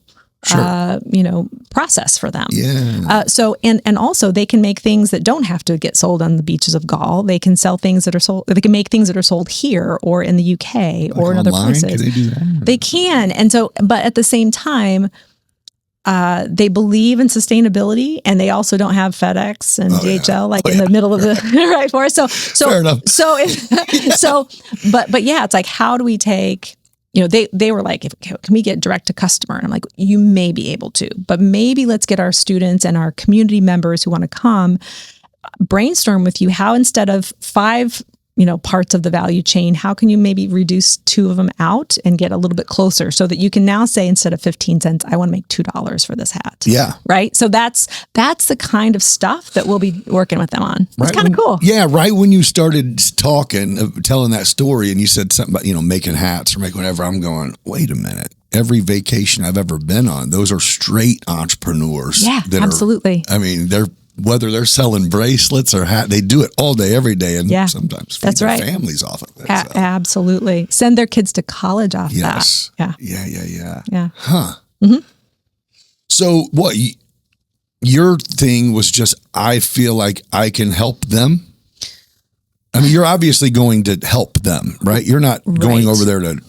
process for them. Yeah. And also they can make things that don't have to get sold on the beaches of Gaul. They can sell things that are sold. They can make things that are sold here or in the UK or in other places. Can they do that? They can. And so, but at the same time, they believe in sustainability, and they also don't have FedEx and DHL in the middle of the right for us. So fair enough. But yeah, it's like, how do we take? They were like, can we get direct to customer? And I'm like, you may be able to, but maybe let's get our students and our community members who want to come brainstorm with you how, instead of 5, parts of the value chain, how can you maybe reduce 2 of them out and get a little bit closer so that you can now say, instead of 15 cents, I want to make $2 for this hat. Yeah. Right. So that's the kind of stuff that we'll be working with them on. It's kind of cool. Yeah. Right. When you started talking, telling that story, and you said something about, making hats or making whatever, I'm going, wait a minute. Every vacation I've ever been on, those are straight entrepreneurs. Yeah, absolutely. Whether they're selling bracelets or hat, they do it all day, every day, and sometimes feed their families off of it. Absolutely. Send their kids to college off that. Yeah. Yeah. Huh. Mm-hmm. So what, your thing was just, I feel like I can help them? I mean, you're obviously going to help them, right? You're not going over there to...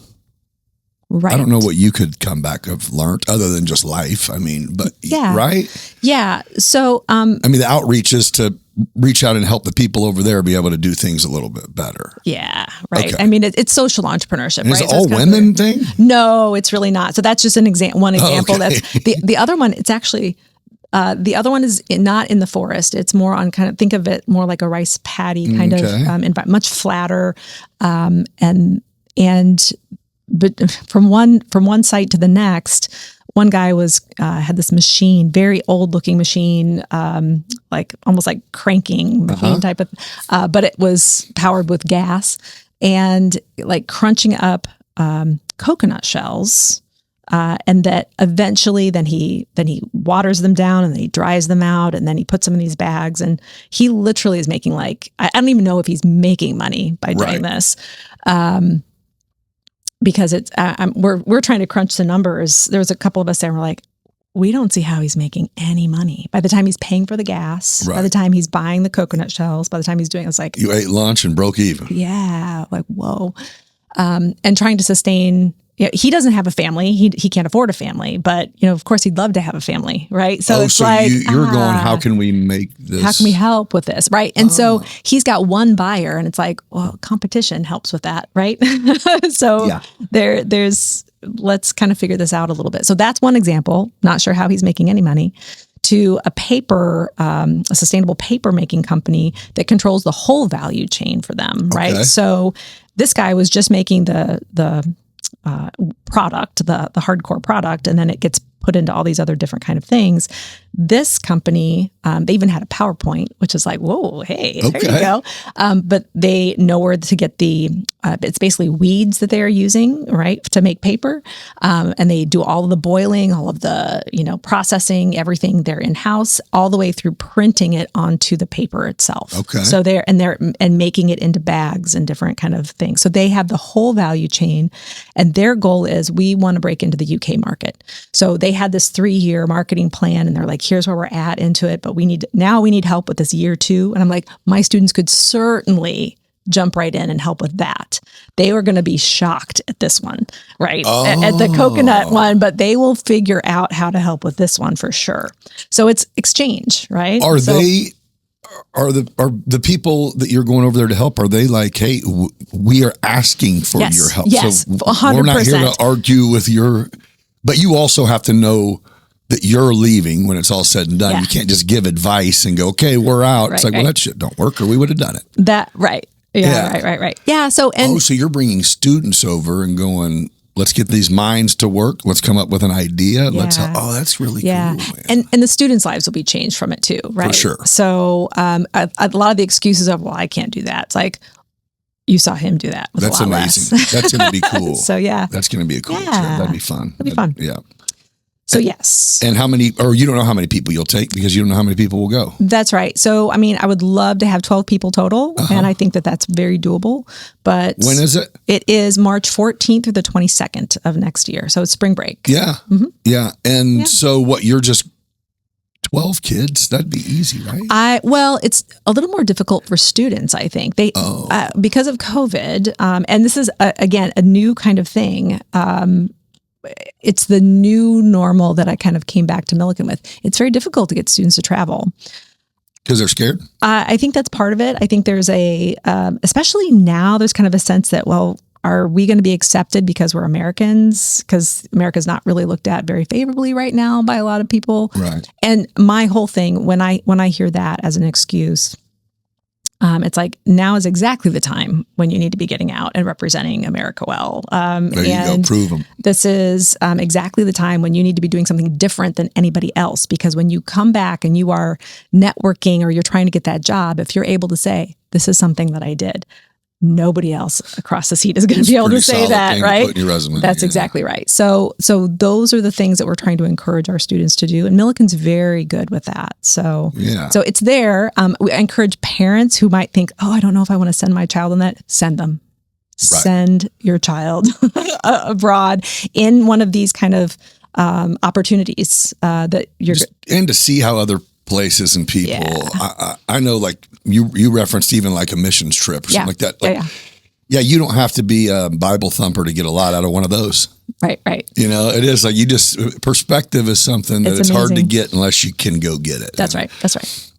Right. I don't know what you could come back have learned other than just life. Right? Yeah. So, the outreach is to reach out and help the people over there be able to do things a little bit better. Yeah. Right. Okay. It's social entrepreneurship, and right? Is it all women thing? No, it's really not. So that's just one example. Okay. That's the other one. It's actually, the other one is not in the forest. It's more on think of it more like a rice paddy kind of, much flatter. But from one site to the next, one guy had this machine, very old looking machine, almost like cranking machine type of, but it was powered with gas and crunching up coconut shells. And that eventually then he waters them down and then he dries them out and then he puts them in these bags, and he literally is making I don't even know if he's making money by doing this. Because it's we're trying to crunch the numbers. There was a couple of us there and we're like, we don't see how he's making any money. By the time he's paying for the gas, by the time he's buying the coconut shells, by the time he's doing, it's like, you ate lunch and broke even. Yeah, whoa. And trying to sustain. He doesn't have a family. He can't afford a family, but of course he'd love to have a family, right? So it's you're going, how can we make this? How can we help with this, right? And so he's got one buyer, and it's like, well, competition helps with that, right? So there's let's kind of figure this out a little bit. So that's one example. Not sure how he's making any money. To a sustainable paper making company that controls the whole value chain for them, right? Okay. So this guy was just making the product, the hardcore product, and then it gets put into all these other different kind of things. This company, they even had a PowerPoint, which is like, whoa, hey, there you go. But they know where to get it's basically weeds that they are using, right, to make paper. And they do all of the boiling, all of the, processing, everything there in-house, all the way through printing it onto the paper itself. Okay. So they're making it into bags and different kind of things. So they have the whole value chain, and their goal is, we want to break into the UK market. So they had this 3-year marketing plan, and they're like, here's where we're at into it, but we need help with this year 2. And I'm like, my students could certainly jump right in and help with that. They were going to be shocked at this one, right? At the coconut one, but they will figure out how to help with this one for sure. So it's exchange, right? Are the people that you're going over there to help, are they like, hey, we are asking for your help? Yes, so 100%. We're not here to argue with but you also have to know that you're leaving when it's all said and done. Yeah. You can't just give advice and go, okay, we're out. It's like, well, that shit don't work, or we would have done it. Right. Yeah. Right. Yeah. So, so you're bringing students over and going, let's get these minds to work. Let's come up with an idea. Yeah. That's really cool. Man. And the students' lives will be changed from it too, right? For sure. So a lot of the excuses of, well, I can't do that. It's like, you saw him do that. That's amazing. That's going to be cool. So yeah. That's going to be a cool trip. That'd be fun. That'd be fun. Yeah. So yes. And how many, or you don't know how many people you'll take because you don't know how many people will go. That's right. So, I mean, I would love to have 12 people total. And I think that that's very doable, but when is it? It is March 14th through the 22nd of next year. So it's spring break. Yeah. Mm-hmm. Yeah. And so what, you're just 12 kids? That'd be easy, right? Well, it's a little more difficult for students, I think. They because of COVID, and this is, again, a new kind of thing. It's the new normal that I kind of came back to Millikin with. It's very difficult to get students to travel. Because they're scared? I think that's part of it. I think there's especially now, there's kind of a sense that, well, are we going to be accepted because we're Americans? Because America's not really looked at very favorably right now by a lot of people. Right. And my whole thing, when I hear that as an excuse, it's like, now is exactly the time when you need to be getting out and representing America well. There you go, prove them. This is exactly the time when you need to be doing something different than anybody else. Because when you come back and you are networking or you're trying to get that job, if you're able to say, this is something that I did, nobody else across the seat is going to be able to say that, right? Put in your resume. That's exactly right. So those are the things that we're trying to encourage our students to do, and Millikin's very good with that. So it's there. We encourage parents who might think, oh, I don't know if I want to send my child on that. Send them. Right. Send your child abroad in one of these kind of opportunities that you're and to see how other places and people. Yeah. I know, like you referenced even like a missions trip or something like that. Like, yeah, you don't have to be a Bible thumper to get a lot out of one of those. Right. You know, it is like perspective is something that it's hard to get unless you can go get it. That's right.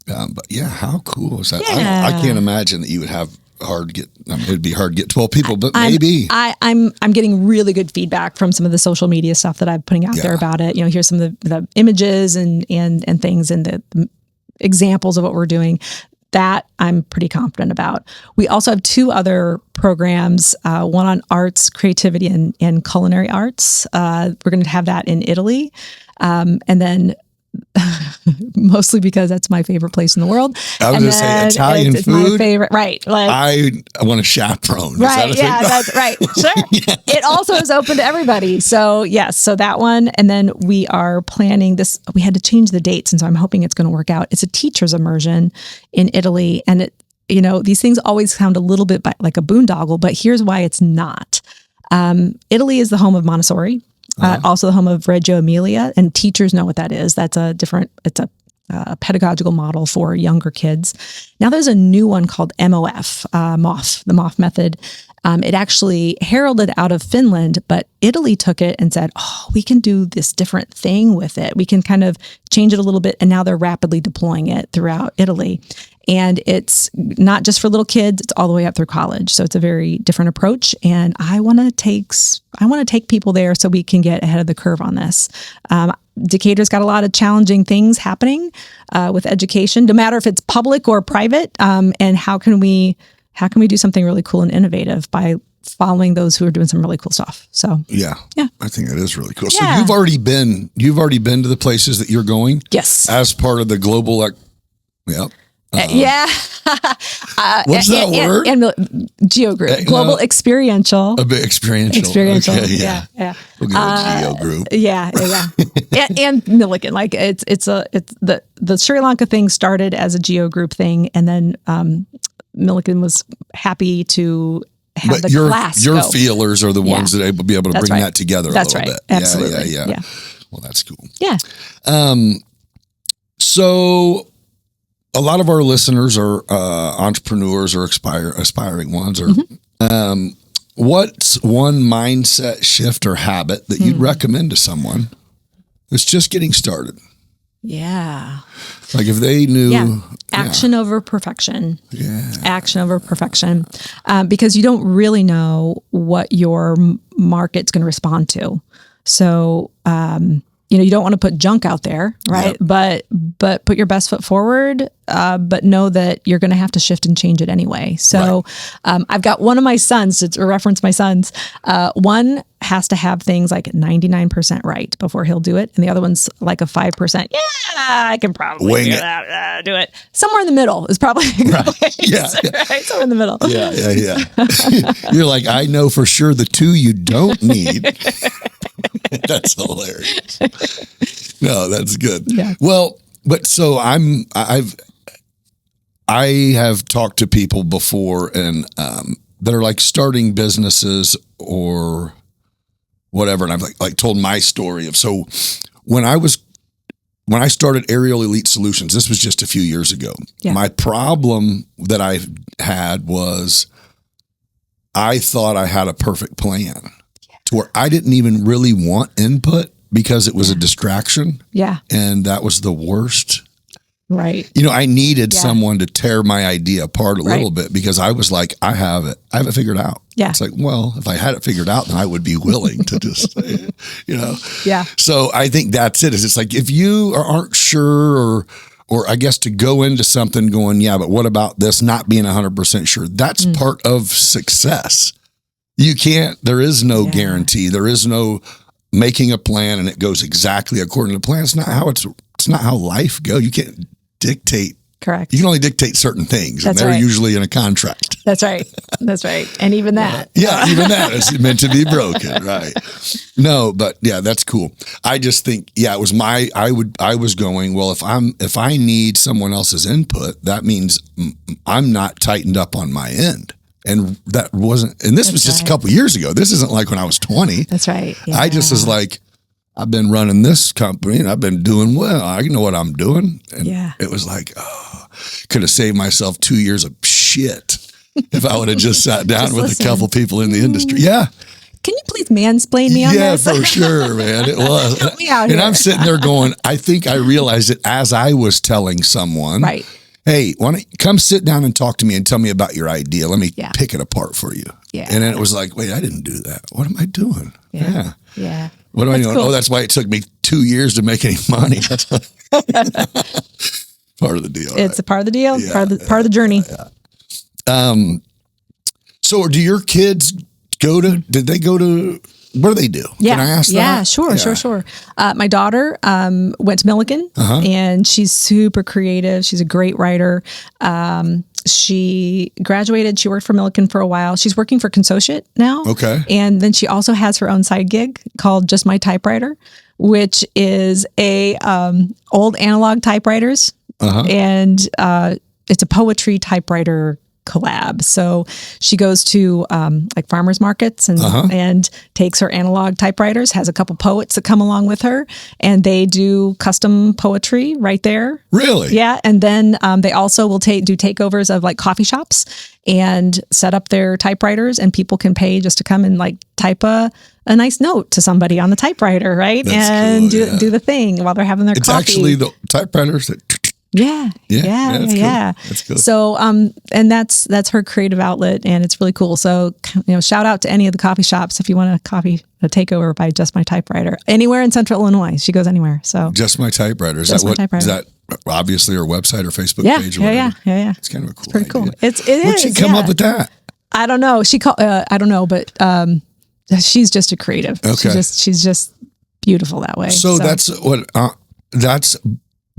But yeah, how cool is that? Yeah. I can't imagine that you would have it'd be hard to get 12 people, but maybe. I'm getting really good feedback from some of the social media stuff that I'm putting out there about it. You know, here's some of the images and things and the examples of what we're doing. That I'm pretty confident about. We also have two other programs, one on arts, creativity, and culinary arts. We're going to have that in Italy. And then mostly because that's my favorite place in the world. I was going to say Italian it's food. My favorite, right? Like I want a chaperone. Right? That's right. Sure. It also is open to everybody. So yes, so that one, and then we are planning this. We had to change the dates, and so I'm hoping it's going to work out. It's a teacher's immersion in Italy, and it, you know, these things always sound a little bit like a boondoggle, but here's why it's not. Italy is the home of Montessori. Also the home of Reggio Emilia, and teachers know what that is. It's a pedagogical model for younger kids. Now there's a new one called MOF, the MOF method. It actually heralded out of Finland, but Italy took it and said, oh, we can do this different thing with it. We can kind of change it a little bit. And now they're rapidly deploying it throughout Italy. And it's not just for little kids, it's all the way up through college. So it's a very different approach. And I want to take people there so we can get ahead of the curve on this. Decatur's got a lot of challenging things happening with education, no matter if it's public or private. And how can we do something really cool and innovative by following those who are doing some really cool stuff? So yeah, I think that is really cool. So you've already been to the places that you're going. Yes, as part of the global. What's that word? And Geo Group, Global Experiential. Experiential. Okay, yeah. We'll go with Geo Group. and Millikin. Like it's the Sri Lanka thing started as a Geo Group thing, and then Millikin was happy to have the class. Your feelers are the ones that will be able to bring that together a little bit. Absolutely. Yeah. Well, that's cool. Yeah. So a lot of our listeners are entrepreneurs or aspiring ones. Or what's one mindset shift or habit that you'd recommend to someone that's just getting started? Yeah. Like if they knew. Action over perfection. Yeah. Action over perfection. Because you don't really know what your market's going to respond to. So you don't want to put junk out there, right? Yep. But put your best foot forward, but know that you're going to have to shift and change it anyway. So I've got one of my sons, to reference my sons, one has to have things like 99% right before he'll do it. And the other one's like a 5%. Yeah, I can probably do it. Somewhere in the middle is probably a good place. Yeah. Right? Somewhere in the middle. Yeah. You're like, I know for sure the two you don't need. That's hilarious. No, that's good. Yeah. Well, but so I have talked to people before and that are like starting businesses or whatever, and I've like told my story of when I started Aerial Elite Solutions, this was just a few years ago. Yeah. My problem that I had was I thought I had a perfect plan to where I didn't even really want input because it was a distraction. Yeah. And that was the worst. Right. I needed someone to tear my idea apart a little bit because I was like, I have it figured out. Yeah. It's like, well, if I had it figured out, then I would be willing to just say it, Yeah. So I think that's it. Is it's like, if you aren't sure or I guess to go into something going, yeah, but what about this? Not being 100% sure. That's part of success. There is no guarantee. There is no making a plan and it goes exactly according to the plan. It's not how life goes. You can't dictate. Correct. You can only dictate certain things, That's and they're right. usually in a contract. That's right. That's right. And even that. Even that is meant to be broken, right? No, but yeah, that's cool. I just think, it was I was going, well, if I need someone else's input, that means I'm not tightened up on my end. And that wasn't, and this was just a couple of years ago. This isn't like when I was 20. That's right. Yeah. I just was like, I've been running this company and I've been doing well. I know what I'm doing. And it was like, could have saved myself 2 years of shit if I would have just sat down with a couple people in the industry. Yeah. Can you please mansplain me on this? Yeah, for sure, man. It was. Help me out and here. I'm sitting there going, I think I realized it as I was telling someone. Right. Hey, why don't you come sit down and talk to me and tell me about your idea. Let me pick it apart for you. Yeah. And then it was like, wait, I didn't do that. What am I doing? Yeah. What am I doing? Cool. Oh, that's why it took me 2 years to make any money. That's part of the deal. It's a part of the deal, part of the journey. So do your kids did they go to, what do they do? Yeah. Can I ask that? Yeah, sure. My daughter went to Millikin and she's super creative. She's a great writer. She graduated. She worked for Millikin for a while. She's working for Consociate now. Okay. And then she also has her own side gig called Just My Typewriter, which is a old analog typewriters. And it's a poetry typewriter collab. So she goes to like farmers markets and takes her analog typewriters, has a couple poets that come along with her, and they do custom poetry right there. Really? Yeah. And then they also will do takeovers of like coffee shops and set up their typewriters, and people can pay just to come and like type a nice note to somebody on the typewriter, right? That's and cool, do the thing while they're having their coffee. It's actually the typewriters that Yeah. That's cool. That's cool. So, and that's her creative outlet, and it's really cool. So, shout out to any of the coffee shops if you want a takeover by Just My Typewriter anywhere in Central Illinois. She goes anywhere. So, Just My Typewriter. Is Just that My what? Typewriter. Is that obviously her website or Facebook page or whatever? Yeah. It's kind of a cool. It's pretty cool. Idea. Where'd she come up with that? I don't know. I don't know, but she's just a creative. Okay. She's just beautiful that way. So that's what that's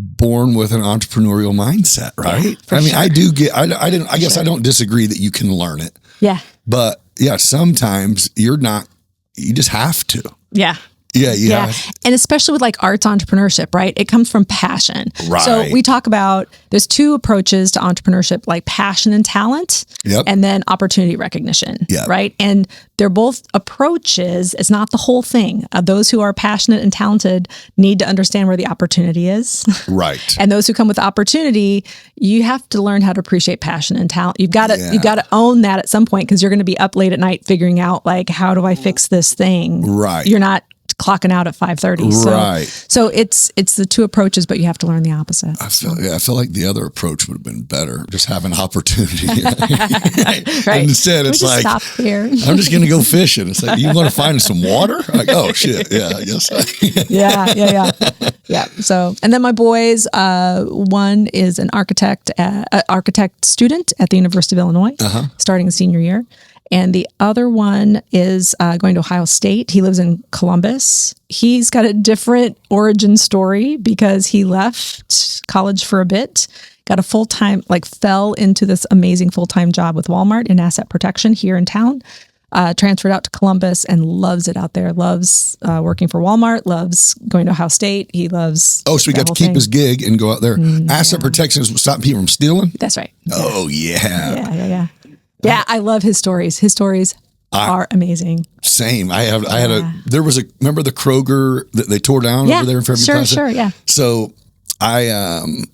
born with an entrepreneurial mindset, right? Yeah, I guess I don't disagree that you can learn it. Yeah. But yeah, sometimes you just have to. Yeah. Yeah. And especially with like arts entrepreneurship, right? It comes from passion. Right. So we talk about, there's two approaches to entrepreneurship, like passion and talent, and then opportunity recognition, right? And they're both approaches. It's not the whole thing. Those who are passionate and talented need to understand where the opportunity is. Right. And those who come with opportunity, you have to learn how to appreciate passion and talent. You've got to own that at some point, because you're going to be up late at night figuring out like, how do I fix this thing? Right. You're not clocking out at 5:30. Right. So it's the two approaches, but you have to learn the opposite. I feel like the other approach would have been better. Just have an opportunity. Right. Right. Instead, it's like, stop here. I'm just going to go fishing. It's like, you want to find some water? Like, oh shit. Yeah, I guess. Yeah. So, and then my boys, one is an architect student at the University of Illinois, starting senior year. And the other one is going to Ohio State. He lives in Columbus. He's got a different origin story because he left college for a bit, got a full-time, fell into this amazing full-time job with Walmart in asset protection here in town, transferred out to Columbus and loves it out there, loves working for Walmart, loves going to Ohio State. He loves so he got to keep his gig and go out there. Asset protection is stopping people from stealing? That's right. Oh, yeah. Yeah, I love his stories. His stories are amazing. Same. Remember the Kroger that they tore down over there in Fairview Plaza? Sure, yeah. So I'm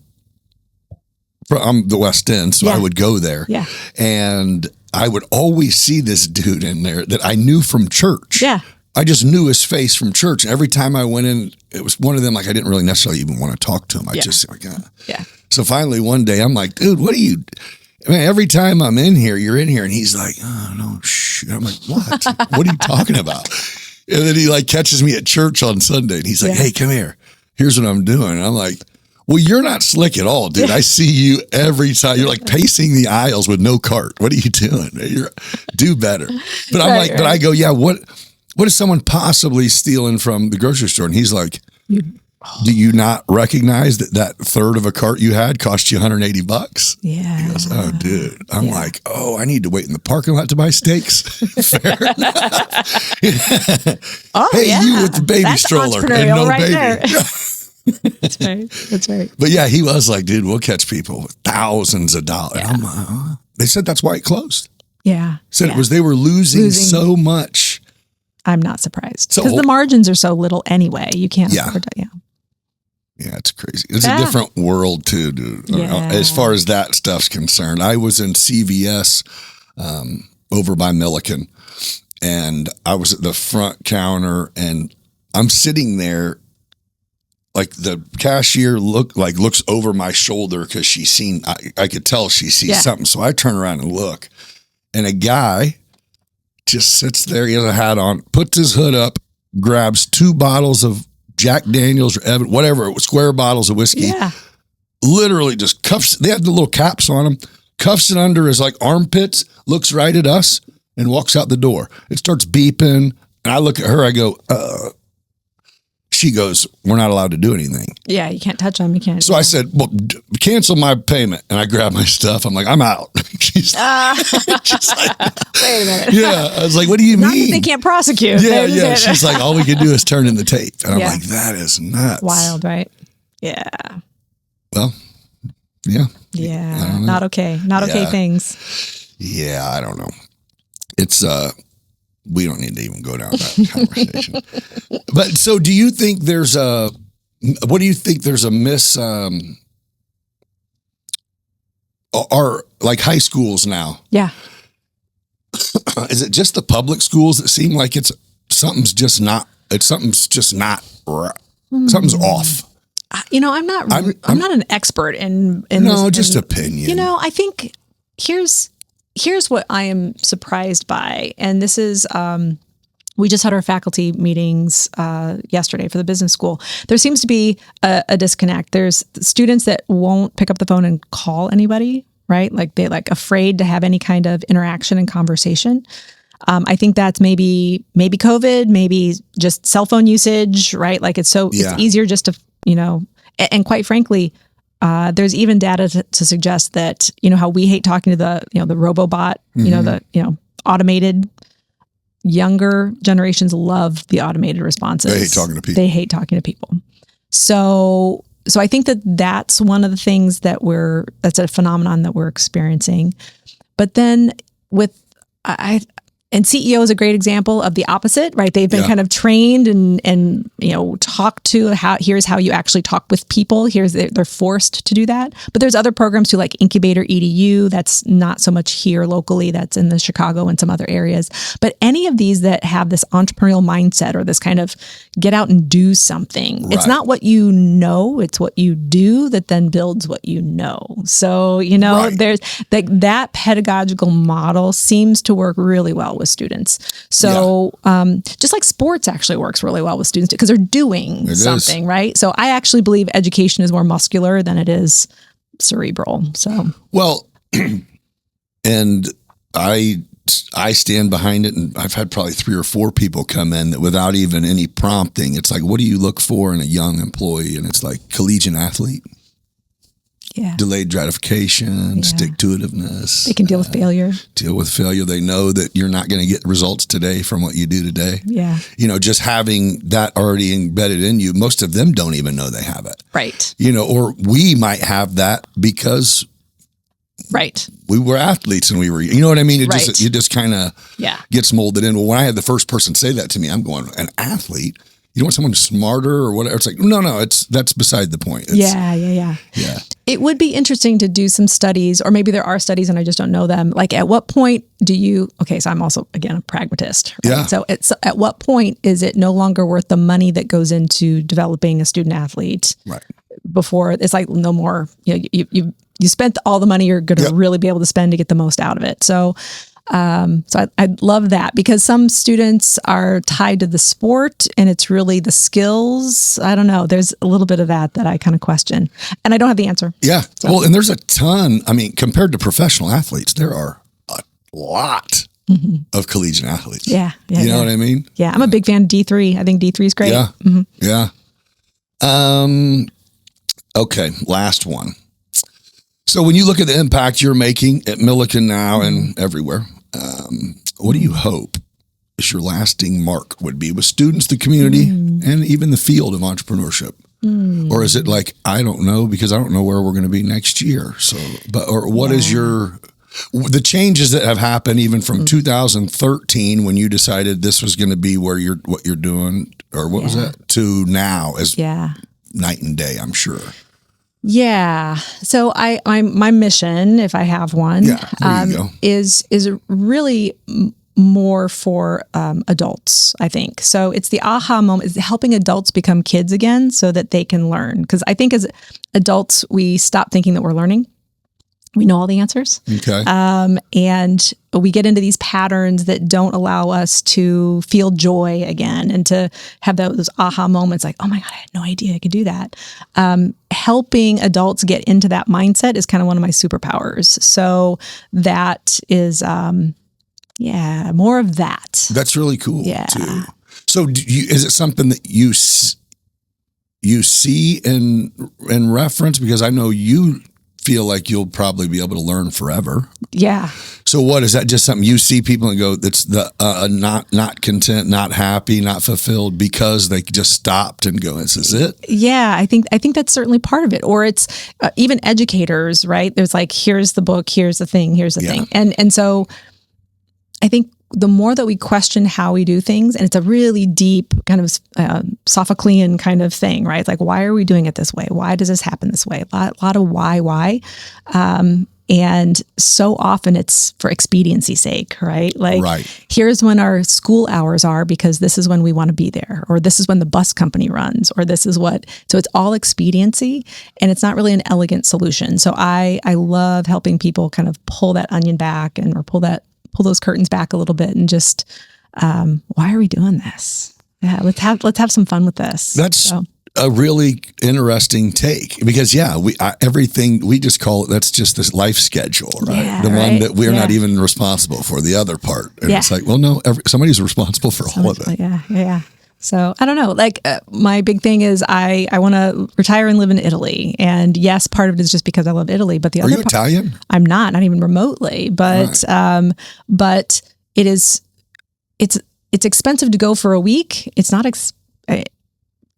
the West End, so I would go there. Yeah. And I would always see this dude in there that I knew from church. Yeah. I just knew his face from church. And every time I went in, it was one of them, I didn't really necessarily even want to talk to him. Yeah. So finally one day I'm like, dude, every time I'm in here, you're in here. And he's like, oh, no, shit. I'm like, what? What are you talking about? And then he catches me at church on Sunday. And he's like, hey, come here. Here's what I'm doing. And I'm like, well, you're not slick at all, dude. I see you every time. You're pacing the aisles with no cart. What are you doing? Do better. But I'm but I go, yeah, what is someone possibly stealing from the grocery store? And he's like, do you not recognize that third of a cart you had cost you $180? Yeah. He goes, oh, dude. I'm like, I need to wait in the parking lot to buy steaks. Fair enough. You with the baby stroller and no baby. There. That's right. But yeah, he was like, dude, we'll catch people with thousands of dollars. Yeah. I'm like, they said that's why it closed. Yeah. Said it was they were losing so much. I'm not surprised because the margins are so little anyway. You can't afford to. Yeah, it's crazy. It's a different world too, dude. As far as that stuff's concerned. I was in CVS over by Millikin, and I was at the front counter, and I'm sitting there. The cashier looks over my shoulder because I could tell she sees something. So I turn around and look, and a guy just sits there. He has a hat on, puts his hood up, grabs 2 bottles of Jack Daniels or Evan, whatever, square bottles of whiskey. Yeah. Literally just cuffs. They had the little caps on them. Cuffs it under his armpits. Looks right at us and walks out the door. It starts beeping, and I look at her. I go, She goes, we're not allowed to do anything. Yeah, you can't touch them. You can't. So I said, well, cancel my payment. And I grabbed my stuff. I'm like, I'm out. She's like, wait a minute. Yeah. I was like, what do you Not mean? that they can't prosecute. Yeah. She's like, all we can do is turn in the tape. And I'm like, that is nuts. Wild, right? Yeah. Well, yeah. Yeah. Not okay. Not okay things. Yeah, I don't know. It's, we don't need to even go down that conversation. But so do you think there's a miss, are high schools now? Yeah. Is it just the public schools that seem like something's just not right? Something's off. I'm not an expert in no, just opinion. I think here's what I am surprised by. And this is, we just had our faculty meetings yesterday for the business school. There seems to be a disconnect. There's students that won't pick up the phone and call anybody, right? They afraid to have any kind of interaction and conversation. I think that's maybe COVID, maybe just cell phone usage, right? It's easier just to, and quite frankly, there's even data to suggest that, how we hate talking to the robobot, the automated. Younger generations love the automated responses. They hate talking to people. They hate talking to people. So I think that's one of the things that's a phenomenon that we're experiencing. But then and And CEO is a great example of the opposite, right? They've been kind of trained and talked to here's how you actually talk with people. They're forced to do that. But there's other programs too, like Incubator EDU. That's not so much here locally. That's in the Chicago and some other areas. But any of these that have this entrepreneurial mindset or this kind of get out and do something. Right. It's not what you know, it's what you do that then builds what you know. So, there's that pedagogical model seems to work really well with students. So just like sports actually works really well with students because they're doing something, right? So I actually believe education is more muscular than it is cerebral. So and I stand behind it, and I've had probably 3 or 4 people come in that without even any prompting, it's like, what do you look for in a young employee? And it's like collegiate athlete. Yeah. Delayed gratification, stick-to-itiveness. They can deal with failure. They know that you're not going to get results today from what you do today. Yeah. Just having that already embedded in you, most of them don't even know they have it. Right. Or we might have that because we were athletes and we were, you know what I mean? It just kind of gets molded in. Well, when I had the first person say that to me, I'm going, an athlete? You don't want someone smarter or whatever? It's like, no, that's beside the point. Yeah. It would be interesting to do some studies, or maybe there are studies and I just don't know them. Like at what point so I'm also, again, a pragmatist. Right? Yeah. So at what point is it no longer worth the money that goes into developing a student athlete? Right. Before it's like no more, you spent all the money you're going to really be able to spend to get the most out of it. So I love that because some students are tied to the sport and it's really the skills. I don't know. There's a little bit of that I kind of question and I don't have the answer. Yeah. So. Well, and there's a ton, compared to professional athletes, there are a lot of collegiate athletes. Yeah. You know what I mean? Yeah. I'm a big fan of D3. I think D3 is great. Yeah. Yeah. Okay. Last one. So when you look at the impact you're making at Millikin now and everywhere, what do you hope is your lasting mark would be with students, the community, and even the field of entrepreneurship? Or is it like, I don't know, because I don't know where we're going to be next year. So, what is the changes that have happened even from 2013 when you decided this was going to be what you're doing, or what was that, to now as night and day, I'm sure. Yeah. So my mission, if I have one, is really more for adults, I think. So it's the aha moment, is helping adults become kids again so that they can learn. Because I think as adults, we stop thinking that we're learning. We know all the answers. Okay. And we get into these patterns that don't allow us to feel joy again and to have those aha moments like, oh my God, I had no idea I could do that. Helping adults get into that mindset is kind of one of my superpowers. So that is, more of that. That's really cool too. So is it something that you see in reference? Because I know you feel like you'll probably be able to learn forever. Yeah. So what is that? Just something you see people and go, that's the not content, not happy, not fulfilled because they just stopped and go, this is it? Yeah, I think that's certainly part of it. Or it's even educators, right? There's like, here's the book, here's the thing, here's the thing. And so I think the more that we question how we do things, and it's a really deep kind of Sophoclean kind of thing, right? It's like, why are we doing it this way? Why does this happen this way? A lot of why. And so often it's for expediency's sake, right? Like, here's when our school hours are because this is when we want to be there, or this is when the bus company runs, or this is what. So it's all expediency, and it's not really an elegant solution. So I love helping people kind of pull that onion back or pull those curtains back a little bit and just, why are we doing this? Yeah, let's have some fun with this. That's a really interesting take because everything we just call it, that's just this life schedule, right? Yeah, the one that we're not even responsible for, the other part. And it's like, well, no, somebody's responsible for all of it. Yeah. So I don't know, like my big thing is I want to retire and live in Italy. And yes, part of it is just because I love Italy, but the other part. Are you Italian? I'm not even remotely, but it's expensive to go for a week. It's not,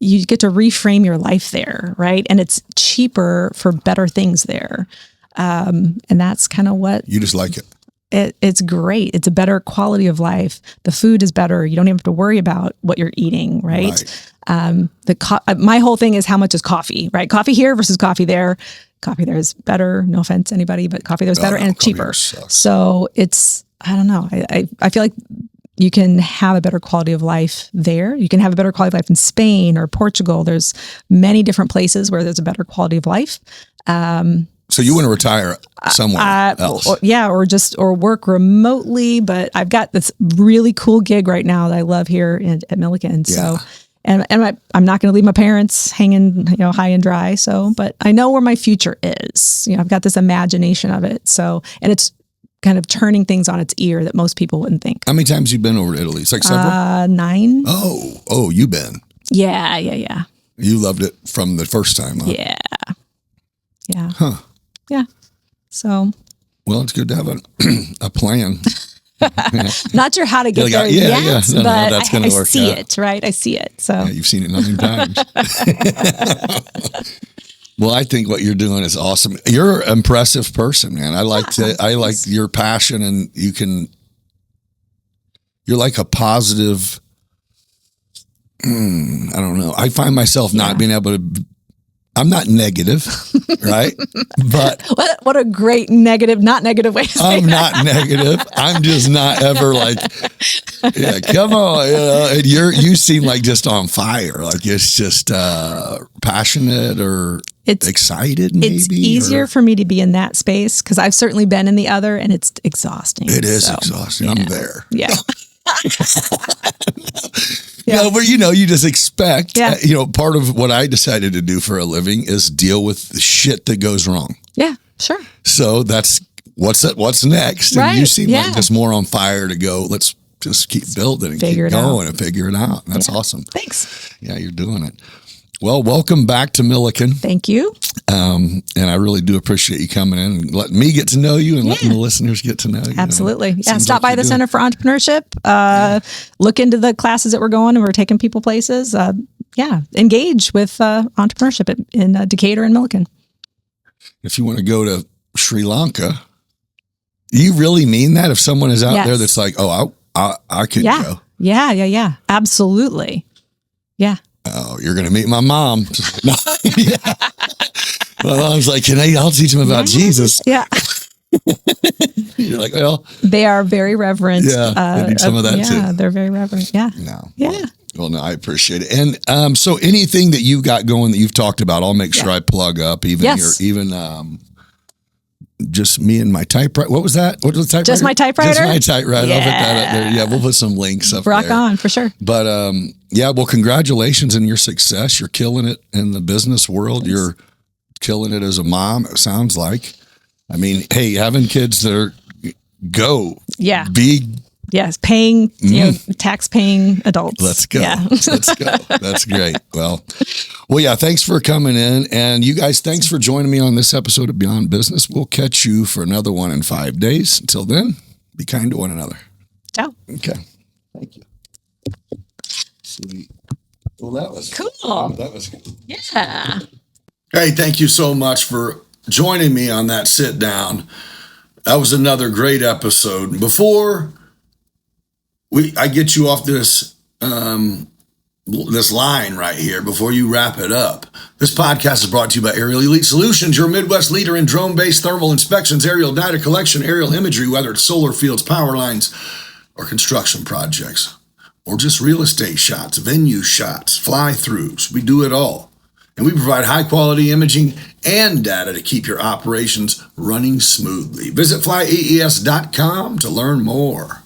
you get to reframe your life there, right? And it's cheaper for better things there. And that's kind of what. You just like it. It's great. It's a better quality of life. The food is better. You don't even have to worry about what you're eating, right? My whole thing is how much is coffee, right? Coffee here versus coffee there. Coffee there is better. No offense to anybody, but coffee there is better and it's cheaper. So I don't know. I feel like you can have a better quality of life there. You can have a better quality of life in Spain or Portugal. There's many different places where there's a better quality of life. So you want to retire somewhere else? Or work remotely. But I've got this really cool gig right now that I love here at Millikin. So, and I'm not going to leave my parents hanging, high and dry. So, but I know where my future is. I've got this imagination of it. So, and it's kind of turning things on its ear that most people wouldn't think. How many times have you been over to Italy? It's like several? 9. Oh, you've been. Yeah. You loved it from the first time, huh? Yeah. Huh. Yeah. So. Well, it's good to have a plan. Not sure how to get there yet, but that's I see it, right? I see it. So you've seen it 9 times. Well, I think what you're doing is awesome. You're an impressive person, man. I like your passion, and you're like a positive. I don't know. I find myself not being able to. I'm not negative, right? But what a great not negative way to say I'm not negative. I'm just not ever like, come on, and you seem like just on fire. Like it's just passionate or excited. Maybe it's easier for me to be in that space because I've certainly been in the other, and it's exhausting. It is exhausting. Yeah. I'm there. Yeah. No, but you just expect, part of what I decided to do for a living is deal with the shit that goes wrong. Yeah, sure. So that's what's next. Right. And you seem like just more on fire to go, let's just keep building and keep going and figure it out. And that's awesome. Thanks. Yeah, you're doing it. Well, welcome back to Millikin. Thank you. And I really do appreciate you coming in and letting me get to know you and letting the listeners get to know you. Absolutely. Stop by the Center for Entrepreneurship. Look into the classes that we're going, and we're taking people places. Engage with entrepreneurship in Decatur and Millikin. If you want to go to Sri Lanka, you really mean that? If someone is out there that's like, oh, I could go. Yeah. Absolutely. Yeah. Oh, you're going to meet my mom. My mom's like, I'll teach them about Jesus. Yeah. You're like, well. They are very reverent. Yeah, they need some of that too. Yeah, they're very reverent. Yeah. No. Yeah. Well, no, I appreciate it. And so anything that you've got going that you've talked about, I'll make sure I plug up. Just me and my typewriter. What was that? What was the typewriter? Just my typewriter? Just my typewriter. Yeah. I'll put that up there. Yeah, we'll put some links up there. Rock on, for sure. But well, congratulations on your success. You're killing it in the business world. Thanks. You're killing it as a mom, it sounds like. I mean, hey, having kids that are paying, tax-paying adults. Let's go. Yeah. Let's go. That's great. Well, thanks for coming in. And you guys, thanks for joining me on this episode of Beyond Business. We'll catch you for another one in 5 days. Until then, be kind to one another. Ciao. Okay. Thank you. Sweet. Well, that was cool. That was good. Yeah. Hey, thank you so much for joining me on that sit down. That was another great episode. Before I get you off this line right here, before you wrap it up, this podcast is brought to you by Aerial Elite Solutions, your Midwest leader in drone-based thermal inspections, aerial data collection, aerial imagery, whether it's solar fields, power lines, or construction projects, or just real estate shots, venue shots, fly-throughs. We do it all. And we provide high-quality imaging and data to keep your operations running smoothly. Visit flyaes.com to learn more.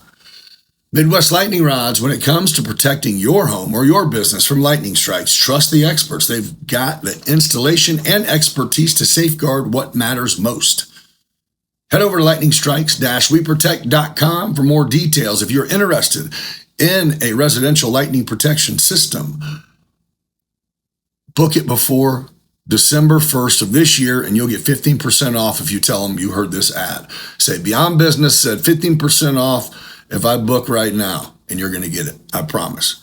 Midwest Lightning Rods, when it comes to protecting your home or your business from lightning strikes, trust the experts. They've got the installation and expertise to safeguard what matters most. Head over to lightningstrikes-weprotect.com for more details if you're interested in a residential lightning protection system. Book it before December 1st of this year, and you'll get 15% off if you tell them you heard this ad. Say, Beyond Business said 15% off if I book right now, and you're going to get it. I promise.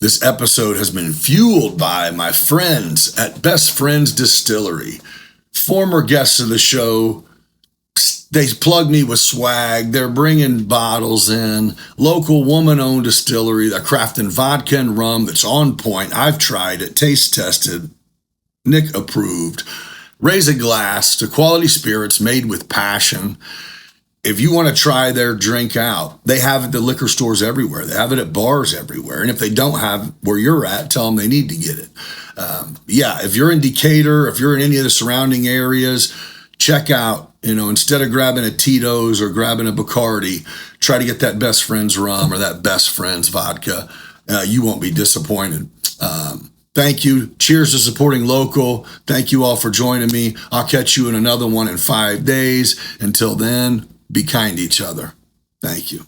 This episode has been fueled by my friends at Best Friends Distillery, former guests of the show, They plug me with swag. They're bringing bottles in. Local woman-owned distillery. They're crafting vodka and rum that's on point. I've tried it, taste tested, Nick approved. Raise a glass to quality spirits made with passion. If you want to try their drink out, they have it at the liquor stores everywhere. They have it at bars everywhere. And if they don't have where you're at, tell them they need to get it. If you're in Decatur, if you're in any of the surrounding areas, check out, instead of grabbing a Tito's or grabbing a Bacardi, try to get that Best Friend's rum or that Best Friend's vodka. You won't be disappointed. Thank you. Cheers to supporting local. Thank you all for joining me. I'll catch you in another one in 5 days. Until then, be kind to each other. Thank you.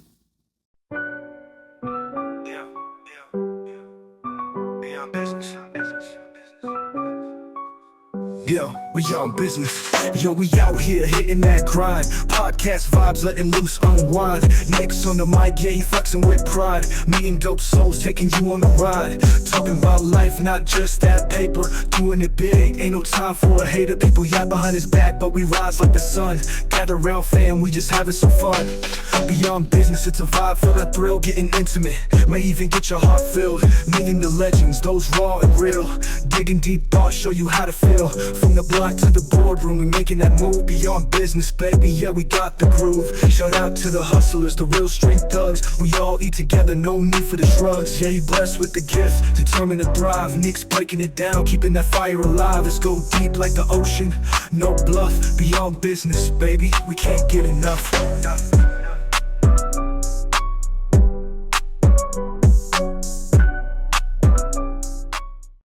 Yo, we on business. Yo, we out here hitting that grind. Podcast vibes, letting loose, unwind. Nick's on the mic, yeah, he flexing with pride. Meeting dope souls, taking you on a ride. Talking about life, not just that paper. Doing it big, ain't no time for a hater. People yap behind his back, but we rise like the sun. Gather round, fam, we just having some fun. Beyond business, it's a vibe, feel that thrill, getting intimate. May even get your heart filled. Meeting the legends, those raw and real. Digging deep thoughts, show you how to feel. From the block to the boardroom, we making that move. Beyond business, baby, yeah, we got the groove. Shout out to the hustlers, the real street thugs. We all eat together, no need for the drugs. Yeah, you blessed with the gift, determined to thrive. Nick's breaking it down, keeping that fire alive. Let's go deep like the ocean, no bluff. Beyond business, baby, we can't get enough.